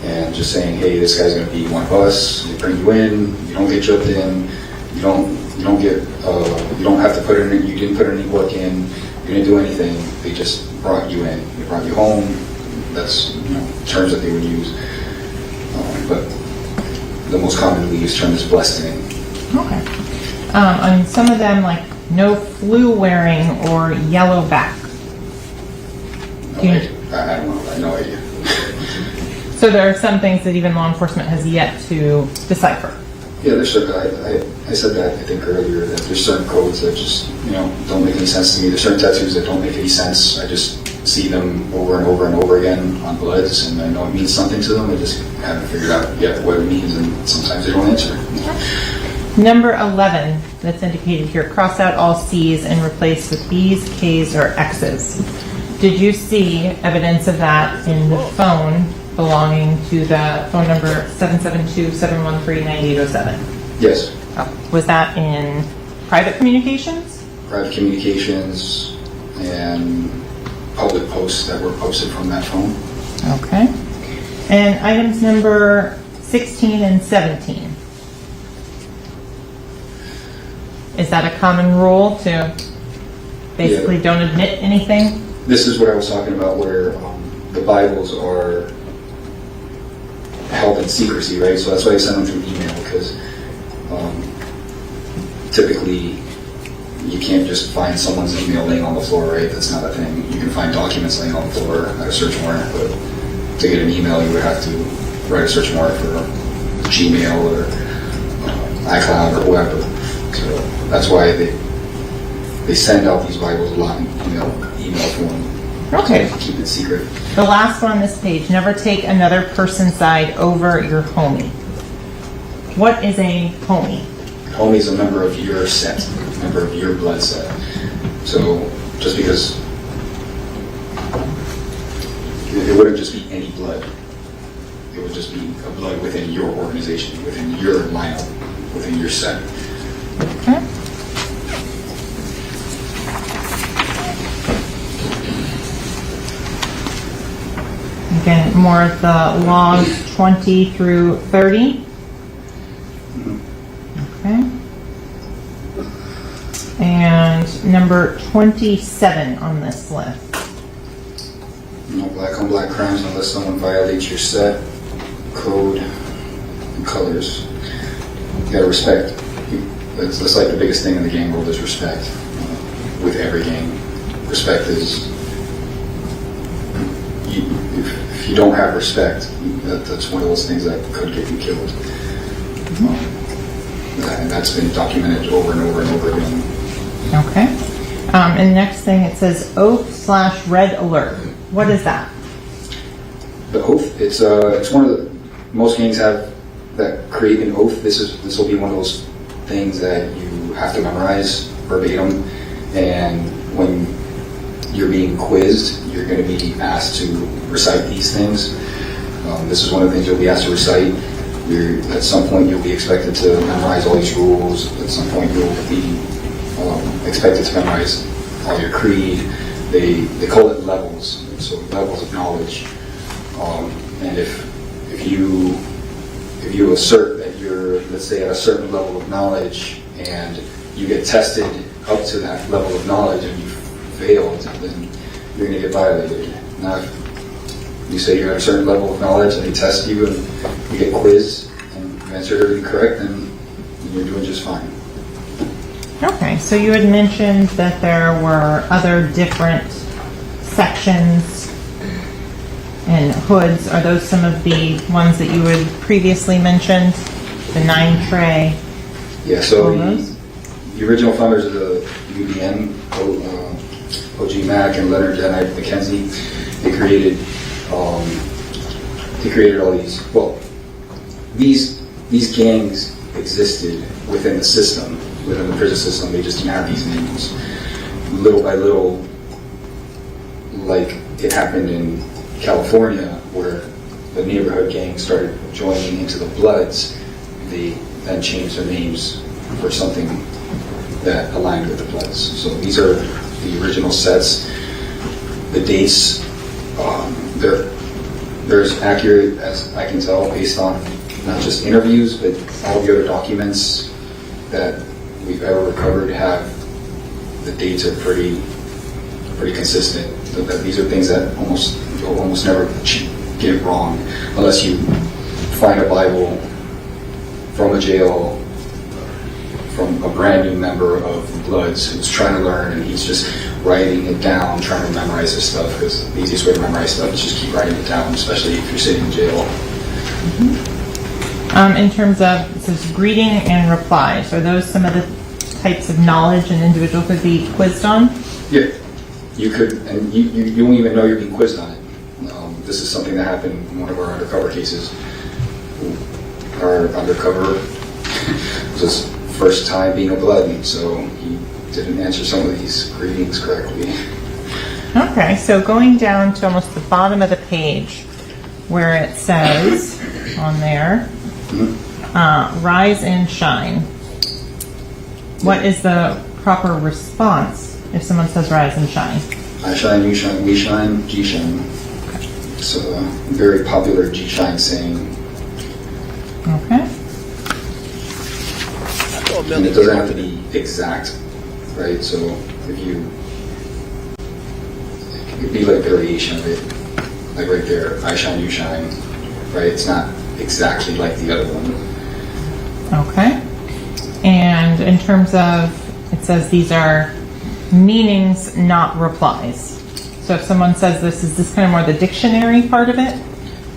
And just saying, hey, this guy's going to be one of us. They bring you in, you don't get jumped in, you don't have to put in, you didn't put any work in, you didn't do anything. They just brought you in. They brought you home. That's terms that they would use. But the most commonly used term is blessed in. Okay. On some of them, like no flu wearing or yellow back. I don't know. I have no idea. So there are some things that even law enforcement has yet to decipher. Yeah, there's certain, I said that I think earlier, that there's certain codes that just, don't make any sense to me. There's certain tattoos that don't make any sense. I just see them over and over and over again on bloods, and I know it means something to them. I just haven't figured out yet what it means, and sometimes they don't answer. Number 11, that's indicated here, cross out all C's and replace with B's, K's, or X's. Did you see evidence of that in the phone belonging to the phone number 772-713-9807? Yes. Oh, was that in private communications? Private communications and public posts that were posted from that phone. Okay. And items number 16 and 17. Is that a common rule to basically don't admit anything? This is what I was talking about, where the Bibles are held in secrecy, right? So that's why I send them through email, because typically you can't just find someone's email laying on the floor, right? That's not a thing. You can find documents laying on the floor at a search warrant, but to get an email, you would have to write a search warrant for Gmail or iCloud or whoever. So that's why they send out these Bibles a lot in email form. Okay. To keep it secret. The last one on this page, never take another person's side over your homie. What is a homie? Homie is a member of your set, a member of your blood set. So just because it wouldn't just be any blood, it would just be a blood within your organization, within your lineup, within your set. Okay. Again, more of the laws 20 through 30. Okay. And number 27 on this list. No black on black crimes unless someone violates your set, code, and colors. You gotta respect. That's like the biggest thing in the gang world is respect. With every gang, respect is. If you don't have respect, that's one of those things that could get you killed. And that's been documented over and over and over again. Okay. And the next thing, it says oath/red alert. What is that? The oath, it's one of the, most gangs have that create an oath. This will be one of those things that you have to memorize verbatim, and when you're being quizzed, you're going to be asked to recite these things. This is one of the things you'll be asked to recite. At some point, you'll be expected to memorize all these rules. At some point, you'll be expected to memorize all your creed. They call it levels, so levels of knowledge. And if you assert that you're, let's say, at a certain level of knowledge, and you get tested up to that level of knowledge, and you failed, then you're going to get violated. Now, if you say you're at a certain level of knowledge and they test you and you get quizzed and you answered everything correct, then you're doing just fine. Okay, so you had mentioned that there were other different sections and hoods. Are those some of the ones that you had previously mentioned? The 9 tray? Yeah, so all those? the original founders of the UBN, OG Mac and Leonard Denite McKenzie, they created all these. Well, these gangs existed within the system, within the prison system. They just didn't have these names. Little by little, like it happened in California, where the neighborhood gangs started joining into the Bloods. They then changed their names for something that aligned with the Bloods. So these are the original sets. The dates, they're as accurate as I can tell based on not just interviews, but all the other documents that we've ever recovered have the dates are pretty consistent. So that these are things that you'll almost never get wrong unless you find a Bible from a jail, from a brand new member of the Bloods who's trying to learn, and he's just writing it down, trying to memorize this stuff, because the easiest way to memorize stuff is just keep writing it down, especially if you're sitting in jail. In terms of, it says greeting and replies, are those some of the types of knowledge an individual could be quizzed on? Yeah, you could, and you won't even know you're being quizzed on it. This is something that happened in one of our undercover cases. Our undercover was his first time being a Blood, so he didn't answer some of these greetings correctly. Okay, so going down to almost the bottom of the page where it says on there, rise and shine. What is the proper response if someone says rise and shine? I shine, you shine, we shine, G shine. It's a very popular G shine saying. Okay. And it doesn't have to be exact, right? So if it could be like a variation of it, like right there, I shine, you shine, right? It's not exactly like the other one. Okay. And in terms of, it says these are meanings, not replies. So if someone says this, is this kind of more the dictionary part of it?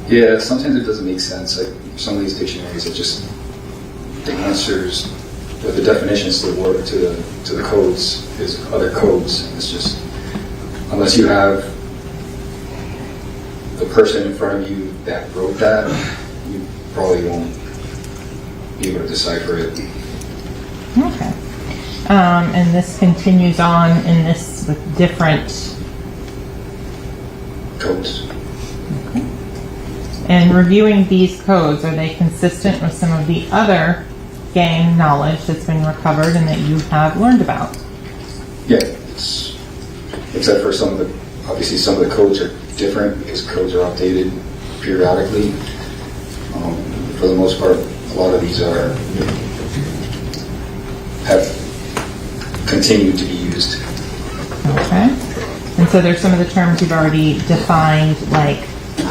Yeah, sometimes it doesn't make sense. Like some of these dictionaries, it just, the answers but the definitions to the word to the codes is other codes. It's just unless you have the person in front of you that wrote that, you probably won't be able to decipher it. Okay. And this continues on in this with different. Codes. And reviewing these codes, are they consistent with some of the other gang knowledge that's been recovered and that you have learned about? Yeah, except for obviously some of the codes are different because codes are updated periodically. For the most part, a lot of these have continued to be used. Okay. And so there's some of the terms you've already defined, like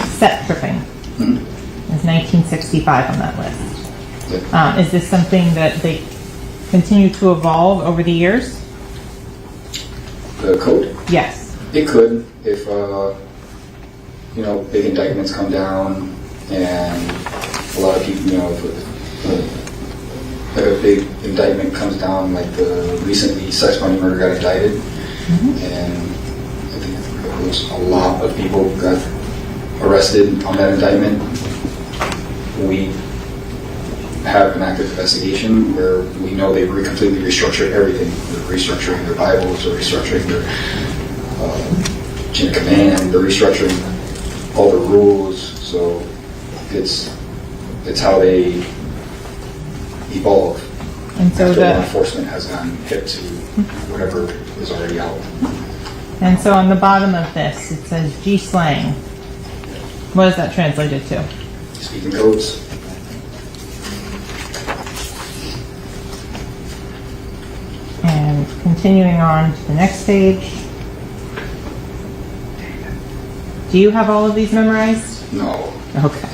set tripping. There's 1965 on that list. Yeah. Is this something that they continue to evolve over the years? The code? Yes. It could if big indictments come down and a lot of people, if a big indictment comes down, like the recently sex money murder got indicted, and I think it was a lot of people got arrested on that indictment. We have an active investigation where we know they've completely restructured everything. They're restructuring their Bibles, they're restructuring their chain of command, they're restructuring all the rules. So it's how they evolve. And so after law enforcement has gotten hip to whatever is already out. And so on the bottom of this, it says G slang. What is that translated to? Speaking codes. And continuing on to the next page. Do you have all of these memorized? No. Okay.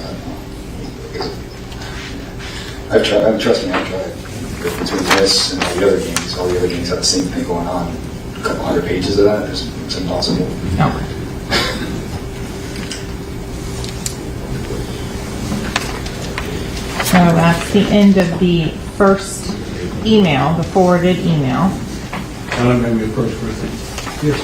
I've tried. Trust me, I've tried. Between this and all the other games have the same thing going on. A couple hundred pages of that, it's impossible. Okay. So that's the end of the first email, the forwarded email. Maybe a first person. Yes.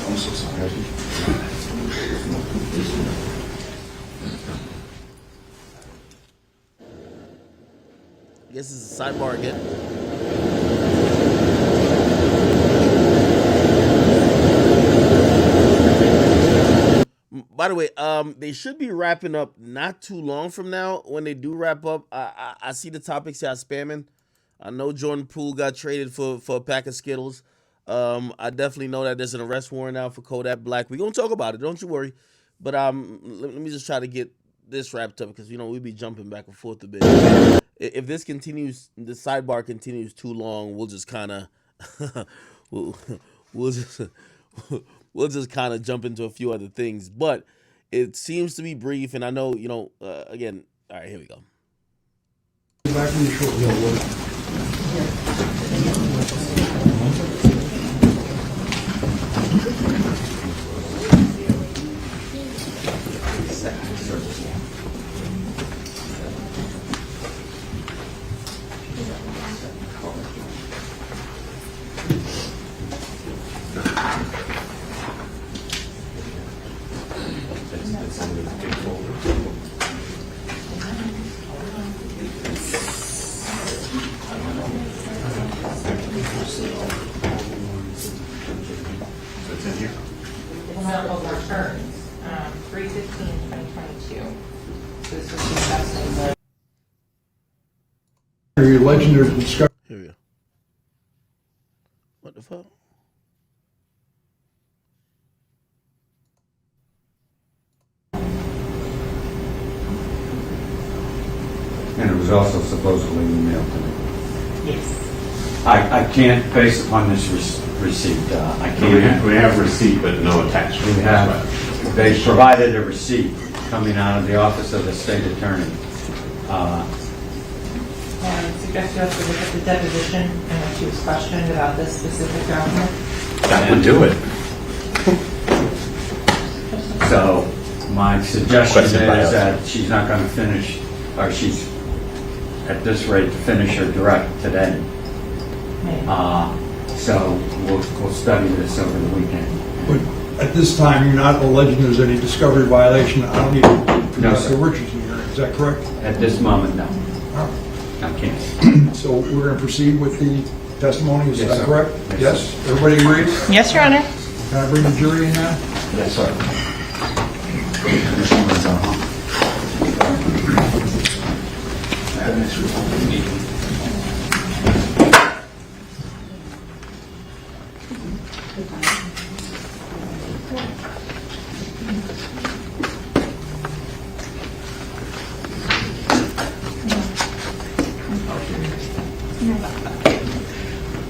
I'm so sorry. I guess it's a sidebar again. By the way, they should be wrapping up not too long from now. When they do wrap up, I see the topics y'all spamming. I know Jordan Poole got traded for a pack of Skittles. I definitely know that there's an arrest warrant out for Kodak Black. We're gonna talk about it, don't you worry. But let me just try to get this wrapped up because we be jumping back and forth a bit. If this continues, the sidebar continues too long, we'll just kind of we'll just kind of jump into a few other things. But it seems to be brief, and I know again. All right, here we go. Back in the short Of returns, 3/15/2022. So this was discussing the Your legendary discovery. Here we go. What the fuck? And it was also supposedly emailed to me. yes. I can't, based upon this receipt, I can't. We have receipt, but no attachment. We have, they provided a receipt coming out of the office of the state attorney. And suggest you also look at the deposition and when she was questioned about this specific document? That would do it. So my suggestion is Question by us. that she's not going to finish, or she's at this rate to finish her direct today. Maybe. So we'll study this over the weekend. But at this time, you're not alleging there's any discovery violation. I don't need to No, produce sir. the Richardson hearing. Is that correct? At this moment, no. All I can't. right. So we're going to proceed with the testimony. Is Yes, that sir. correct? Yes, Yes. Everybody agrees? Yes, Your Honor. Can I bring the jury in now? Yes, sir.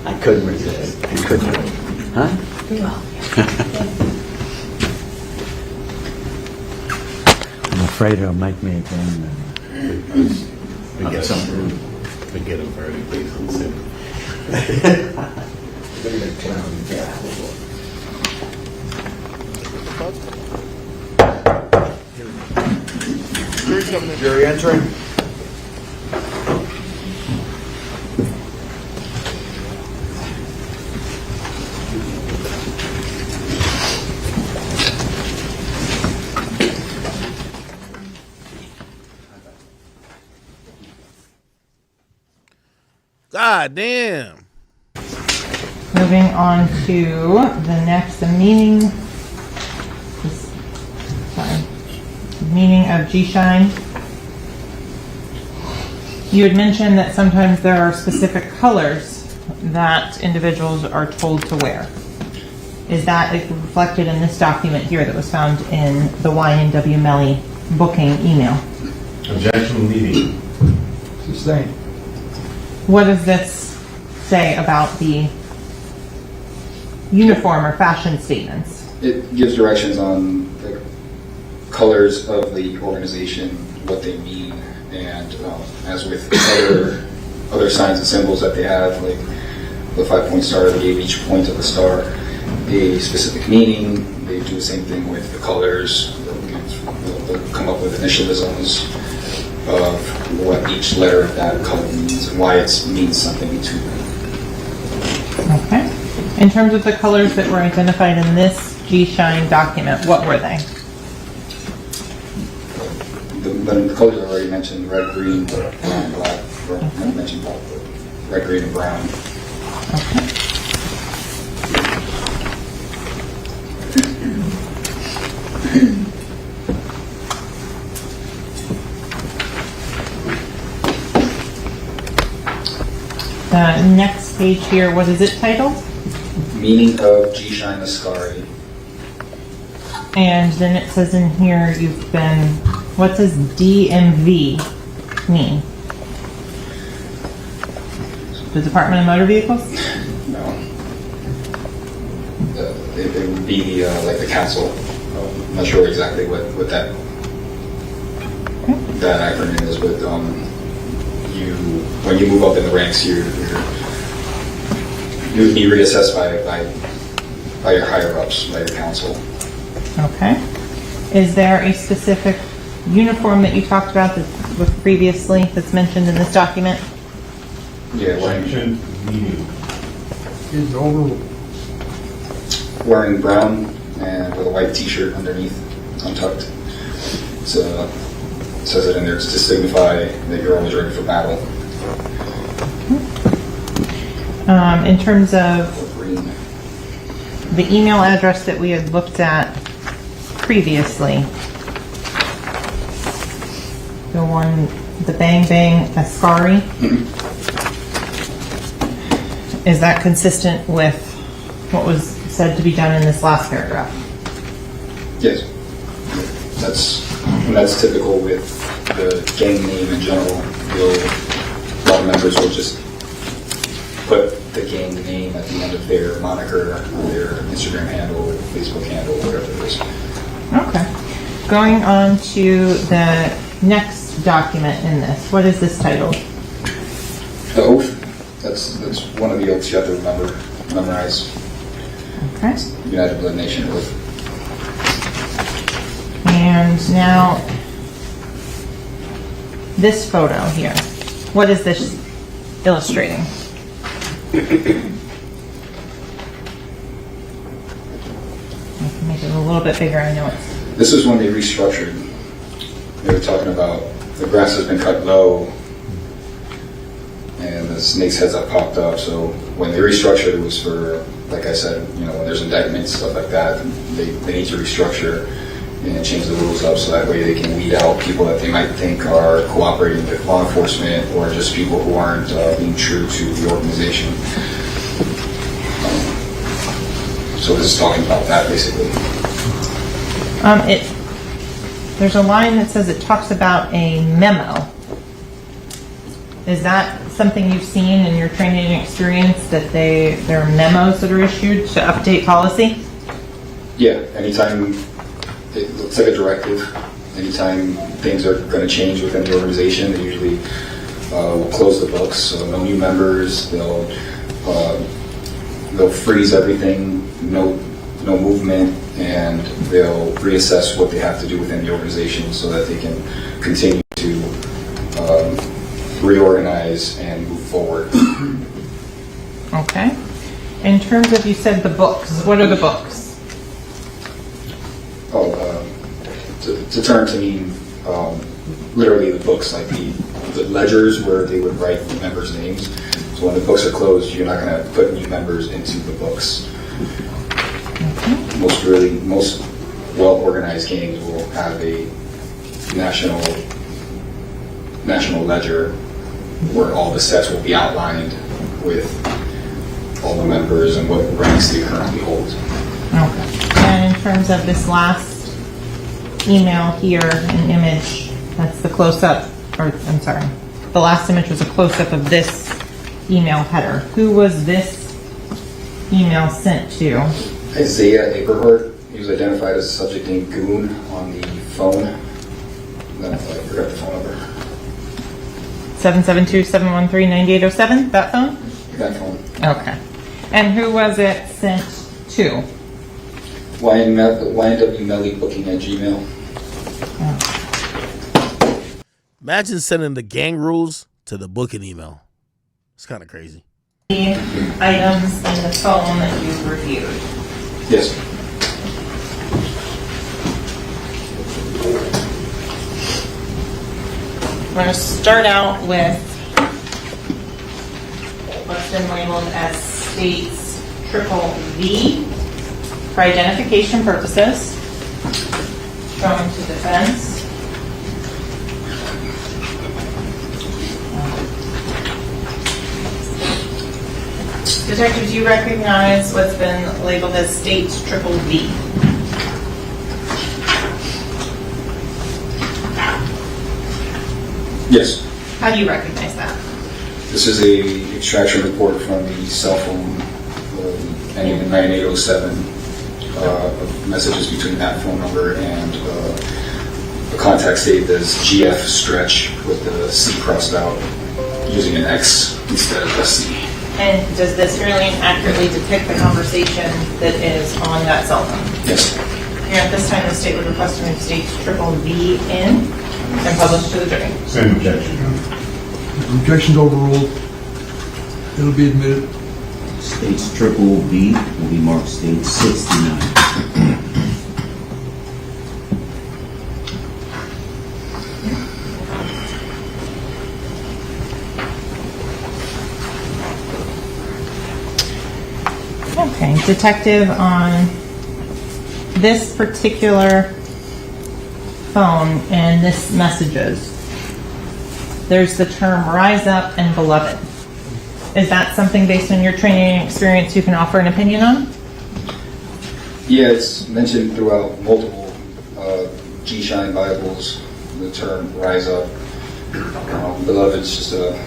I couldn't resist. I couldn't. Huh? I'm afraid it'll make me again. We get something. We get a verdict based on sin. Jury entering. God damn. Moving on to the next, the meaning of G-Shine. You had mentioned that sometimes there are specific colors that individuals are told to wear. Is that reflected in this document here that was found in the YNW Melly booking email? Objection leading. Sustained. What does this say about the uniform or fashion statements? It gives directions on the colors of the organization, what they mean, and as with other signs and symbols that they have, like the 5-point star, they gave each point of the star a specific meaning. They do the same thing with the colors. They'll come up with initialisms of what each letter of that color means and why it means something to them. Okay. In terms of the colors that were identified in this G-Shine document, what were they? The colors I already mentioned, red, green, and black. Or I mentioned black, but red, green, and brown. Okay. The next page here, what is it titled? Meaning of G-Shine Ascari. And then it says in here you've been, what does DMV mean? The Department of Motor Vehicles? No. It would be the, like the council. I'm not sure exactly what that acronym is, but when you move up in the ranks, you would be reassessed by your higher ups, by your council. Okay. Is there a specific uniform that you talked about with previously that's mentioned in this document? Yeah, Objection leading. Is over. wearing brown and with a white T-shirt underneath, untucked. So it says it in there to signify that you're always ready for battle. In terms of Green. the email address that we had looked at previously, the Bang Bang Ascari, is that consistent with what was said to be done in this last paragraph? Yes. That's typical with the gang name in general. A lot of members will just put the gang name at the end of their moniker, their Instagram handle, Facebook handle, whatever it is. Okay. Going on to the next document in this. What is this titled? The oath, that's one of the oaths you have to memorize. Okay. United Blood Nation oath. And now, this photo here. What is this illustrating? I can make it a little bit bigger, I know it's... This is when they restructured. They were talking about the grass has been cut low and the snake's heads have popped up. So when they restructured, it was for, like I said, when there's indictments, stuff like that, they need to restructure and change the rules up so that way they can weed out people that they might think are cooperating with law enforcement or just people who aren't being true to the organization. So this is talking about that basically. There's a line that says it talks about a memo. Is that something you've seen in your training and experience, that there are memos that are issued to update policy? Yeah, anytime it looks like a directive, anytime things are going to change within the organization, they usually will close the books. So no new members. They'll freeze everything. No movement, and they'll reassess what they have to do within the organization so that they can continue to reorganize and move forward. Okay. In terms of, you said the books, what are the books? To turn to mean literally the books, like the ledgers where they would write the members' names. So when the books are closed, you're not going to put new members into the books. Okay. Most well-organized gangs will have a national ledger where all the sets will be outlined with all the members and what ranks they currently hold. Okay. And in terms of this last email here, an image, that's the close-up, or I'm sorry, the last image was a close-up of this email header. Who was this email sent to? Isaiah Aberhart. He was identified as a subject named Goon on the phone. I forgot the phone number. 772-713-9807, that phone? That phone. Okay. And who was it sent to? YNW Melly booking at Gmail. Imagine sending the gang rules to the booking email. It's kind of crazy. The items in the phone that you reviewed. Yes. I'm going to start out with what's been labeled as states triple V for identification purposes. Going to defense. Detective, do you recognize what's been labeled as states triple V? Yes. How do you recognize that? This is a extraction report from the cell phone ending in 9807 of messages between that phone number and a contact state that's GF stretch with the C crossed out using an X instead of a C. And does this fairly accurately depict the conversation that is on that cell phone? Yes. Here at this time, the state would request to move states triple V in and publish to the jury. Same objection. Objection's overruled. It'll be admitted. States triple B will be marked state 69. Okay, detective, on this particular phone and this messages, there's the term rise up and beloved. Is that something based on your training and experience you can offer an opinion on? Yeah, it's mentioned throughout multiple G-Shine Bibles, the term rise up. Beloved is just a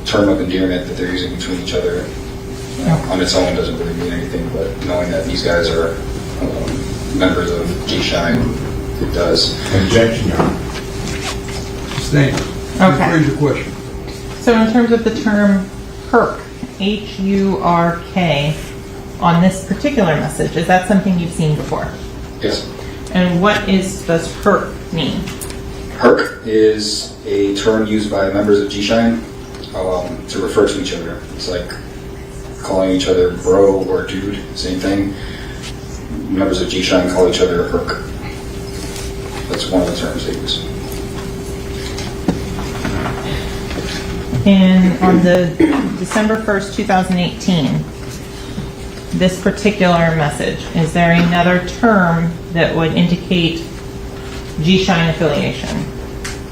term of endearment that they're using between each other. On its own doesn't really mean anything, but knowing that these guys are members of G-Shine, it does. Objection, Your Honor. Sustained. Okay. Raise your question. So in terms of the term HURK, H-U-R-K, on this particular message, is that something you've seen before? Yes. And what does HURK mean? Herc is a term used by members of G-Shine to refer to each other. It's like calling each other bro or dude, same thing. Members of G-Shine call each other Herc. That's one of the terms they use. And on the December 1st, 2018, this particular message, is there another term that would indicate G-Shine affiliation?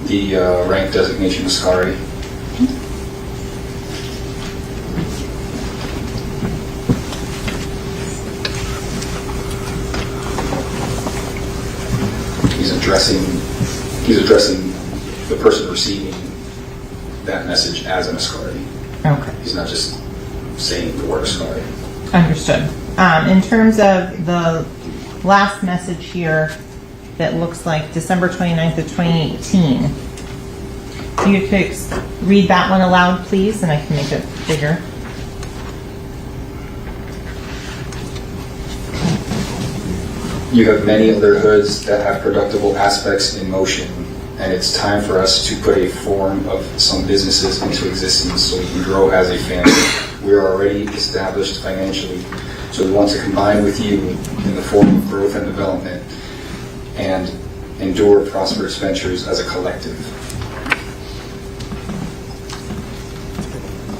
The rank designation is Scary. He's addressing the person receiving that message as an Ascari. Okay. He's not just saying the word Ascari. Understood. In terms of the last message here that looks like December 29th of 2018, if you could read that one aloud, please, and I can make it bigger. You have many other hoods that have productive aspects in motion, and it's time for us to put a form of some businesses into existence so we can grow as a family. We are already established financially, so we want to combine with you in the form of growth and development and endure prosperous ventures as a collective.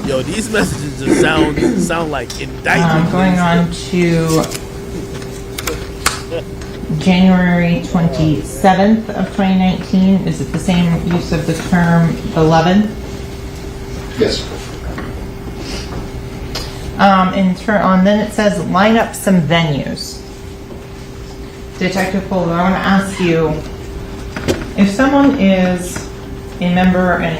Yo, these messages just sound like indictments. Going on to January 27th of 2019, is it the same use of the term beloved? Yes. Then it says line up some venues. Detective Fuller, I want to ask you, if someone is a member in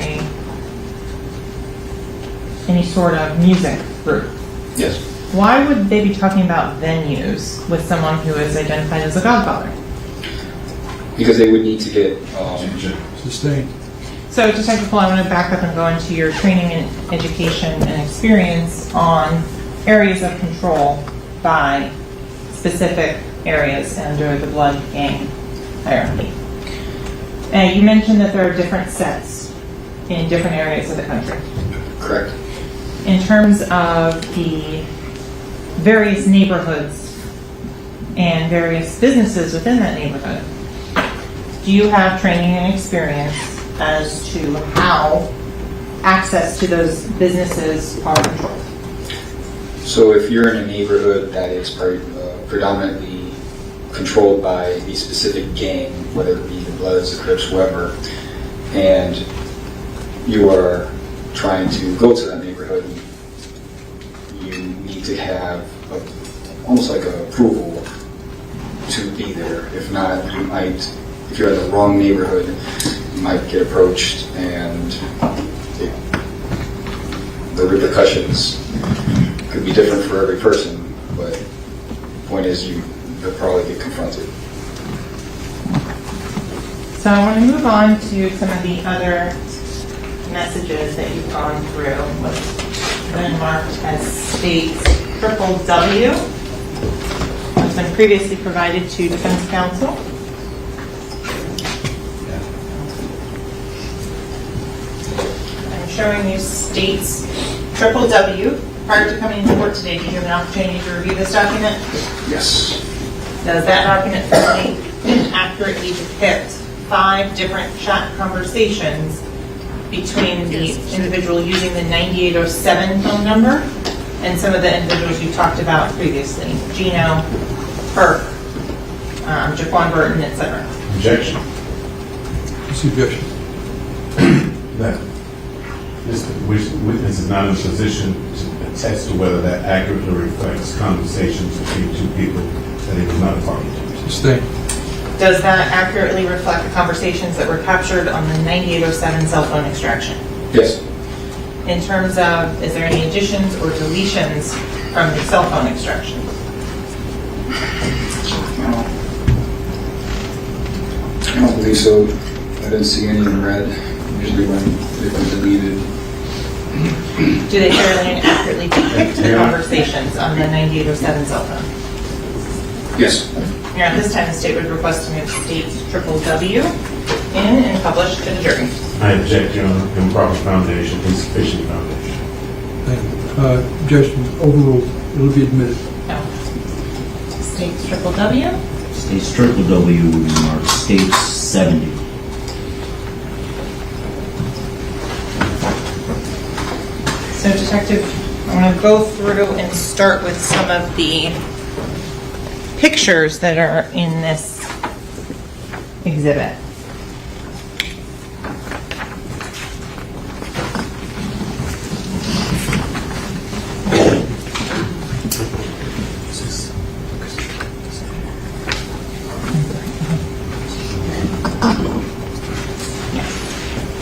any sort of music group, Yes. why would they be talking about venues with someone who is identified as a godfather? Because they would need to get Sustained. So Detective Fuller, I want to back up and go into your training and education and experience on areas of control by specific areas under the blood gang hierarchy. You mentioned that there are different sets in different areas of the country. correct. In terms of the various neighborhoods and various businesses within that neighborhood, do you have training and experience as to how access to those businesses are controlled? So if you're in a neighborhood that is predominantly controlled by a specific gang, whether it be the Bloods, the Crips, whoever, and you are trying to go to that neighborhood, you need to have almost like an approval to be there. If not, you might, if you're in the wrong neighborhood, you might get approached, and the repercussions could be different for every person, but the point is you'll probably get confronted. So I want to move on to some of the other messages that you've gone through, what's been marked as states W. It's been previously provided to Defense Counsel. I'm showing you states W. Prior to coming into court today, did you have an opportunity to review this document? Yes. Does that document fully and accurately depict 5 different chat conversations between the individual using the 9807 phone number and some of the individuals you talked about previously? Gino, Herc, Jaquan Burton, etc. Objection. What's the objection? That this witness is not in a position to attest to whether that accurately reflects conversations between two people that he was not a party to. Sustained. Does that accurately reflect the conversations that were captured on the 9807 cell phone extraction? Yes. In terms of, is there any additions or deletions from the cell phone extraction? I don't believe so. I didn't see any in red. Usually when they've been deleted. Do they fairly and accurately depict the conversations on the 9807 cell phone? Yes. Now, at this time, the state would request to move state's triple W in and publish to the jury. I object, Your Honor. Improper foundation, insufficient foundation. Objection overruled. It'll be admitted. No. State's triple W. State's triple W will be marked State's 70. So, Detective, I'm going to go through and start with some of the pictures that are in this exhibit.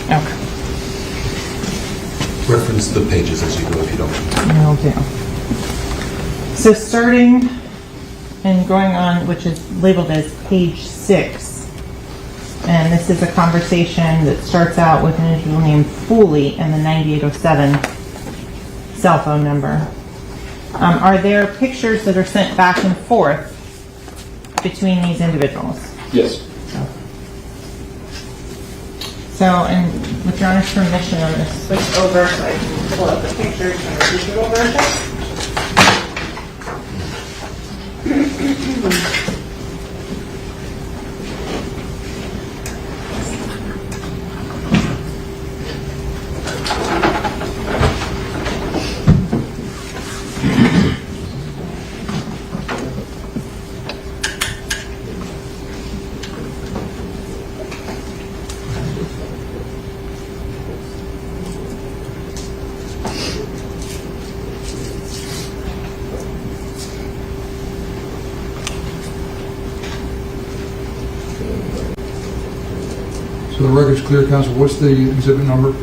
Okay. Reference the pages as you go if you don't. Will do. So starting and going on, which is labeled as page 6, and this is a conversation that starts out with an individual named Foley and the 9807 cell phone number. Are there pictures that are sent back and forth between these individuals? Yes. So, and with Your Honor's permission, I'm going to switch over so I can pull up the pictures from the digital version. So the record's clear, counsel. What's the exhibit number?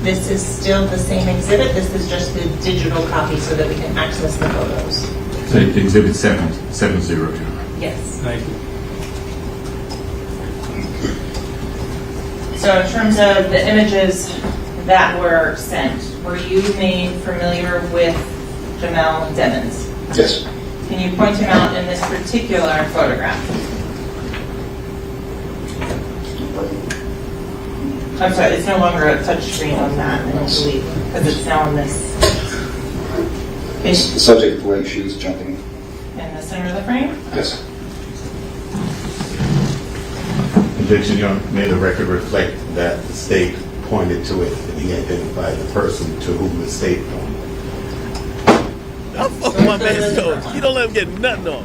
This is still the same exhibit. This is just the digital copy so that we can access the photos. So Exhibit 770, Your Honor. Yes. Thank you. So in terms of the images that were sent, were you made familiar with Jamel Devins? Yes. Can you point him out in this particular photograph? I'm sorry, it's no longer a touch screen on that, I don't believe, because it's now on this. The subject of the leg shoes jumping. In the center of the frame? Yes. Objection, Your Honor. May the record reflect that the state pointed to it and he identified the person to whom the state pointed. I'm fucking my man's toes. You don't let him get nothing on.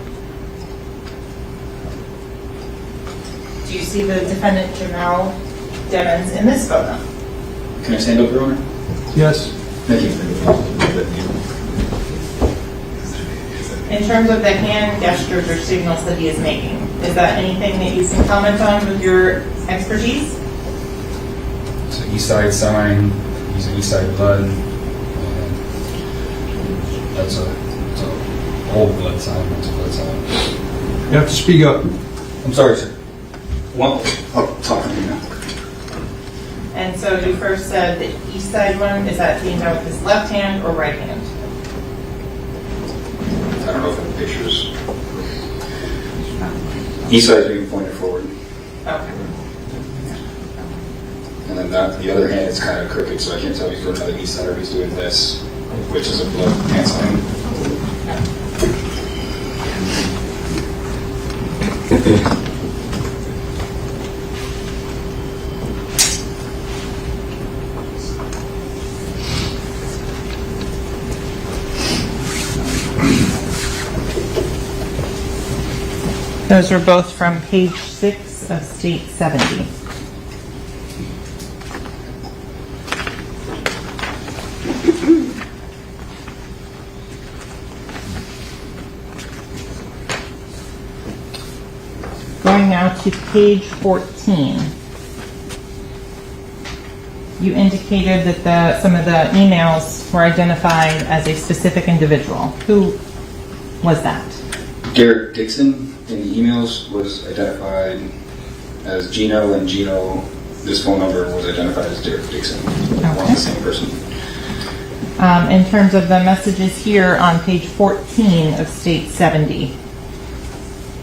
Do you see the defendant Jamel Devins in this photo? Can I stand up, Your Honor? Yes. Thank you. In terms of the hand gestures or signals that he is making, is that anything that you can comment on with your expertise? It's an East Side sign, using East Side blood, and that's a old blood sign, that's a blood sign. You have to speak up. I'm sorry, sir. Well, I'll talk to you now. And so you first said the east side one, is that being done with his left hand or right hand? I don't know if the pictures. East side is being pointed forward, Okay. and then the other hand is kind of crooked, so I can't tell if he's doing another east side or if he's doing this, which is a blood hand sign. Those are both from page 6 of State 70. Going now to page 14. You indicated that some of the emails were identified as a specific individual. Who was that? Derek Dixon in the emails was identified as Gino, and Gino, this phone number was identified as Derek Dixon. One and the same person. In terms of the messages here on page 14 of State 70.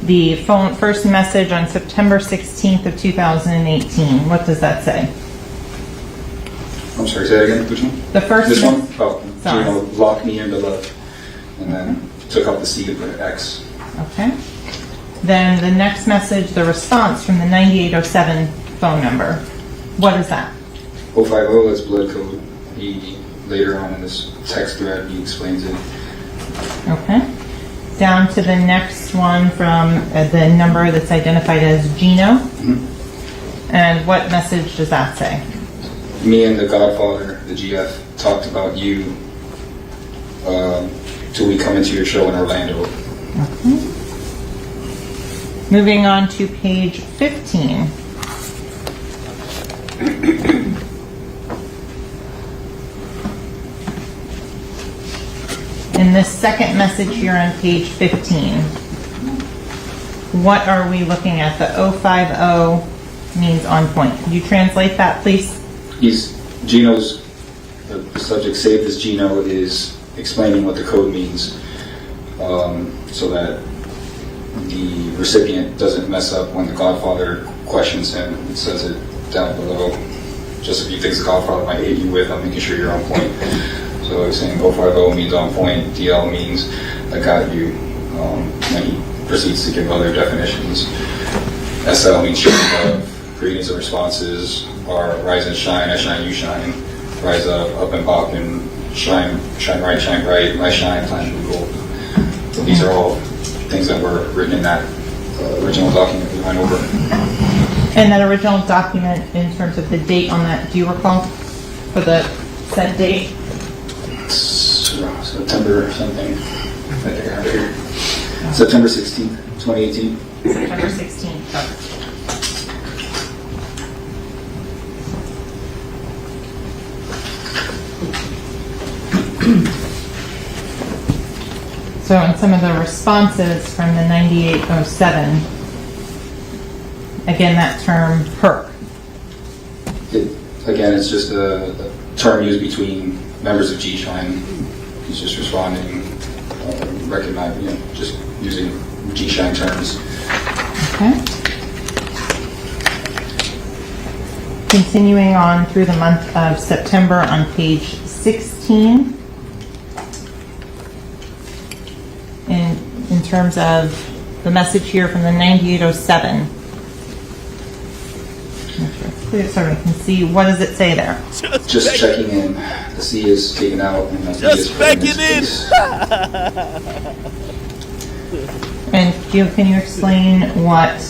The first message on September 16th of 2018. What does that say? I'm sorry, say that again. Which one? The first This one? Oh, Sorry. Gino locked me into love, and then took out the C and put an X. Okay. Then the next message, the response from the 9807 phone number. What is that? 050, that's blood code. He, later on in this text thread, he explains it. Okay. Down to the next one from the number that's identified as Gino. And what message does that say? Me and the Godfather, the GF, talked about you till we come into your show in Orlando. Okay. Moving on to page 15. In this second message here on page 15, what are we looking at? The 050 means on point. Could you translate that, please? Gino's, the subject saved as Gino is explaining what the code means so that the recipient doesn't mess up when the Godfather questions him. It says it down below. Just a few things the Godfather might hit you with, I'm making sure you're on point. So it's saying 050 means on point, DL means I got you. And he proceeds to give other definitions. SL means showing love, greetings and responses are rise and shine, I shine, you shine, rise up and bop, and shine right, shine bright, my shine, time to gold. So these are all things that were written in that original document we went over. And that original document, in terms of the date on that, do you recall for the set date? September something. I think I have it here. September 16th, 2018. September 16th. Perfect. So in some of the responses from the 9807, again, that term perk. Again, it's just a term used between members of G-Shine. He's just responding, recognizing, just using G-Shine terms. Okay. Continuing on through the month of September on page 16. In terms of the message here from the 9807. So we can see, what does it say there? Just checking in. The C is taken out. And the Just checking in. And can you explain what,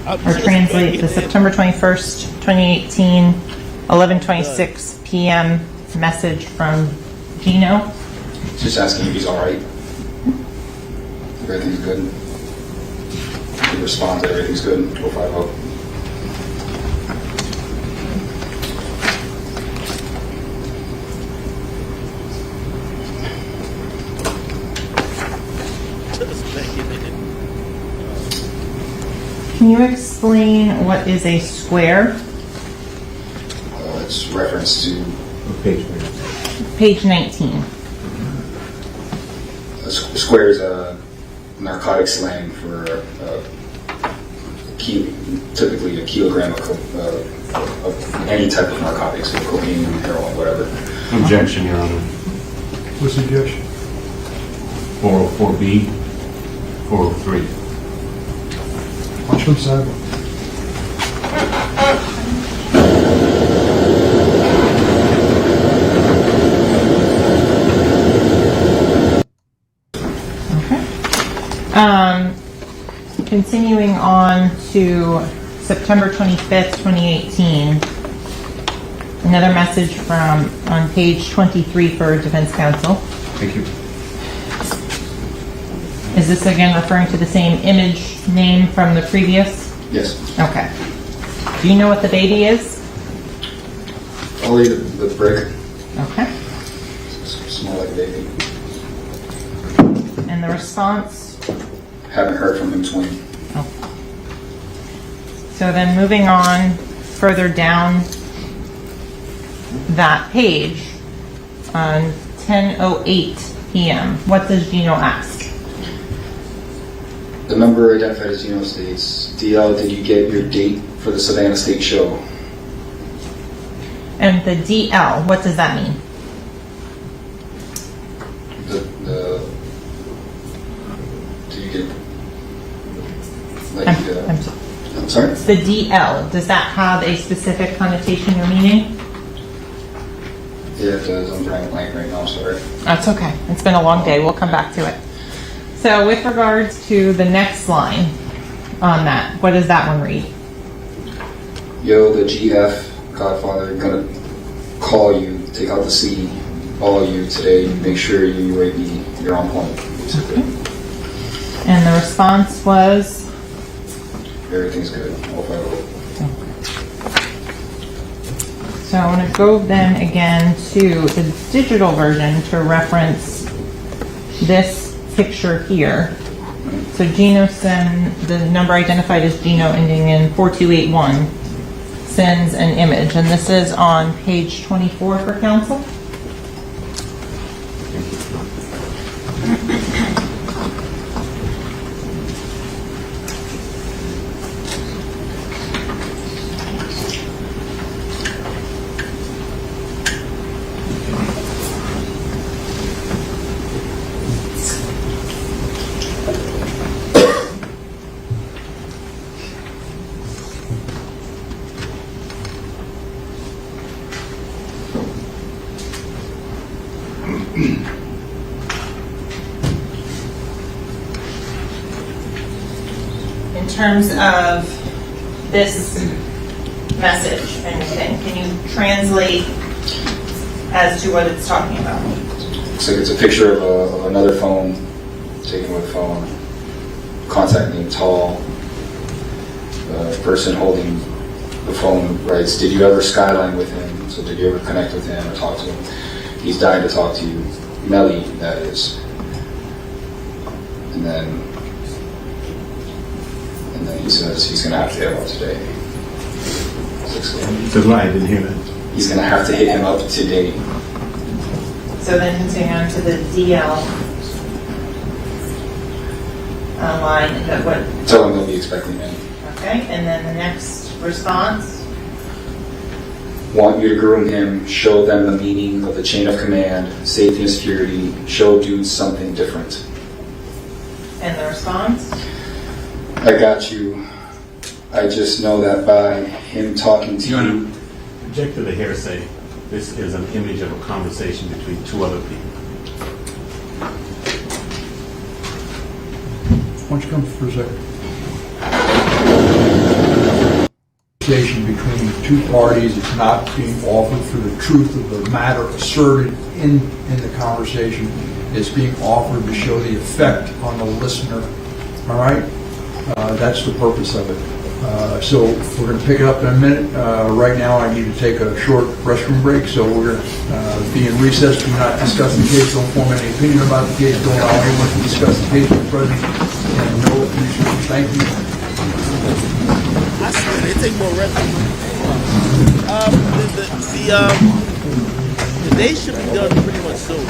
or translate the September 21st, 2018, 11:26 p.m. message from Gino? Just asking if he's all right. If everything's good. He responds that everything's good. 050. Can you explain what is a square? It's reference to Page 19. a square is a narcotic slang for typically a kilogram of any type of narcotics, so cocaine, heroin, whatever. Objection, Your Honor. What's the objection? 404B, 403. Watch from sidewalk. Continuing on to September 25th, 2018. Another message from on page 23 for Defense Counsel. Thank you. Is this again referring to the same image name from the previous? Yes. Okay. Do you know what the baby is? Only the brick. Okay. Smell like a baby. And the response? Haven't heard from him 20. Oh. So then moving on further down that page on 10:08 p.m. What does Gino ask? The member identified as Gino states, DL, did you get your date for the Savannah State Show? And the DL, what does that mean? Did you get, like, I'm sorry? The DL, does that have a specific connotation or meaning? Yeah, it does. I'm drawing a blank right now, sorry. That's okay. It's been a long day. We'll come back to it. So with regards to the next line on that, what does that one read? Yo, the GF Godfather gonna call you, take out the C, all you today, make sure you UAB, you're on point, basically. And the response was? Everything's good. All fine. So I want to go then again to the digital version to reference this picture here. So Gino the number identified as Gino ending in 4281 sends an image, and this is on page 24 for council. In terms of this message and can you translate as to what it's talking about? Looks like it's a picture of another phone, taken with a phone. Contact name tall. The person holding the phone writes, did you ever skyline with him? So did you ever connect with him or talk to him? He's dying to talk to you. Melly, that is. And then he says he's going to have to hit him up today. Says what? I didn't hear that. He's going to have to hit him up today. So then continuing on to the DL line. What? Tell him they'll be expecting him. Okay, and then the next response. Want you to groom him, show them the meaning of the chain of command, safety and security, show dudes something different. And the response? I got you. I just know that by him talking to you. Object to the hearsay. This is an image of a conversation between two other people. Why don't you come for a second? Conversation between two parties, it's not being offered for the truth of the matter asserted in the conversation. It's being offered to show the effect on the listener. All right? That's the purpose of it. So we're going to pick it up in a minute. Right now I need to take a short restroom break, so we're going to be in recess. Do not discuss the case. Don't form any opinion about the case. Don't allow anyone to discuss the case with the president. And no opinion. Thank you. I swear they take more rest. The day should be done pretty much soon.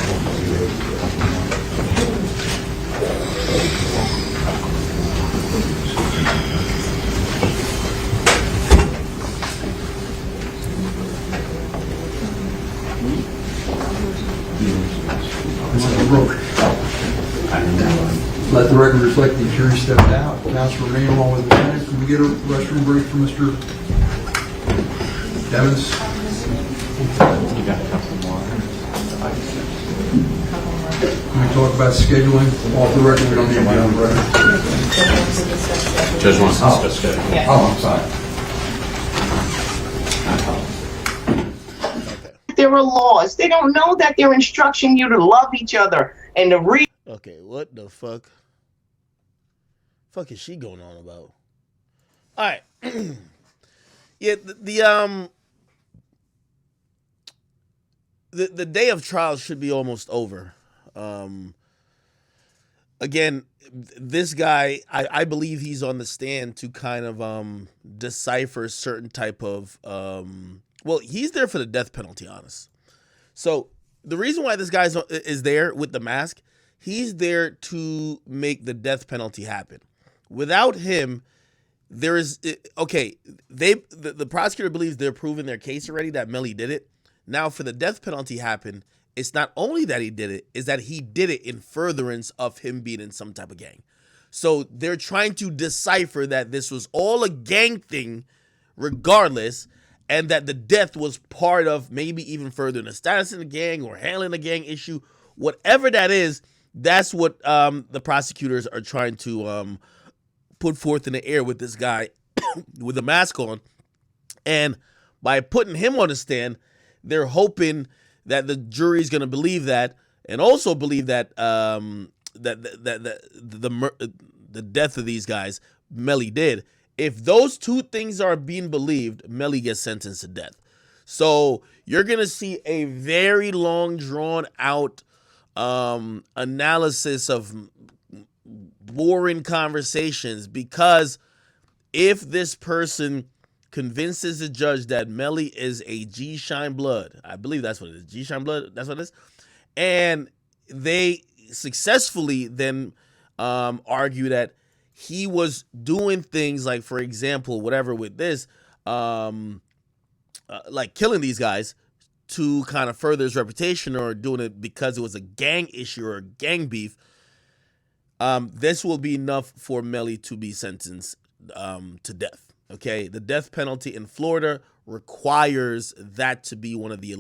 Let the record reflect the jury stepped out. Counsel remain along with the defendant. Can we get a restroom break for Mr. Devins? You got a couple more. Can we talk about scheduling? Off the record, we don't need to be on the record. Judge wants to discuss schedule. Yeah. Oh, I'm sorry. There are laws. They don't know that they're instructing you to love each other and to read. Okay, what the fuck? Fuck is she going on about? All right. Yeah, the day of trial should be almost over. Again, this guy, I believe he's on the stand to kind of decipher certain type of well, he's there for the death penalty, honest. So the reason why this guy is there with the mask, he's there to make the death penalty happen. Without him, there is okay. The prosecutor believes they're proving their case already that Melly did it. Now, for the death penalty happen, it's not only that he did it, is that he did it in furtherance of him being in some type of gang. So they're trying to decipher that this was all a gang thing, regardless, and that the death was part of maybe even furthering the status in the gang or handling the gang issue, whatever that is. That's what the prosecutors are trying to put forth in the air with this guy with the mask on. And by putting him on the stand, they're hoping that the jury is going to believe that, and also believe that the death of these guys, Melly did. If those two things are being believed, Melly gets sentenced to death. So you're going to see a very long, drawn out analysis of boring conversations, because if this person convinces the judge that Melly is a G Shine Blood, I believe that's what it is, G Shine Blood, that's what it is, and they successfully then argue that he was doing things like, for example, whatever with this, like killing these guys to kind of further his reputation, or doing it because it was a gang issue or a gang beef, this will be enough for Melly to be sentenced to death. Okay, the death penalty in Florida requires that to be one of the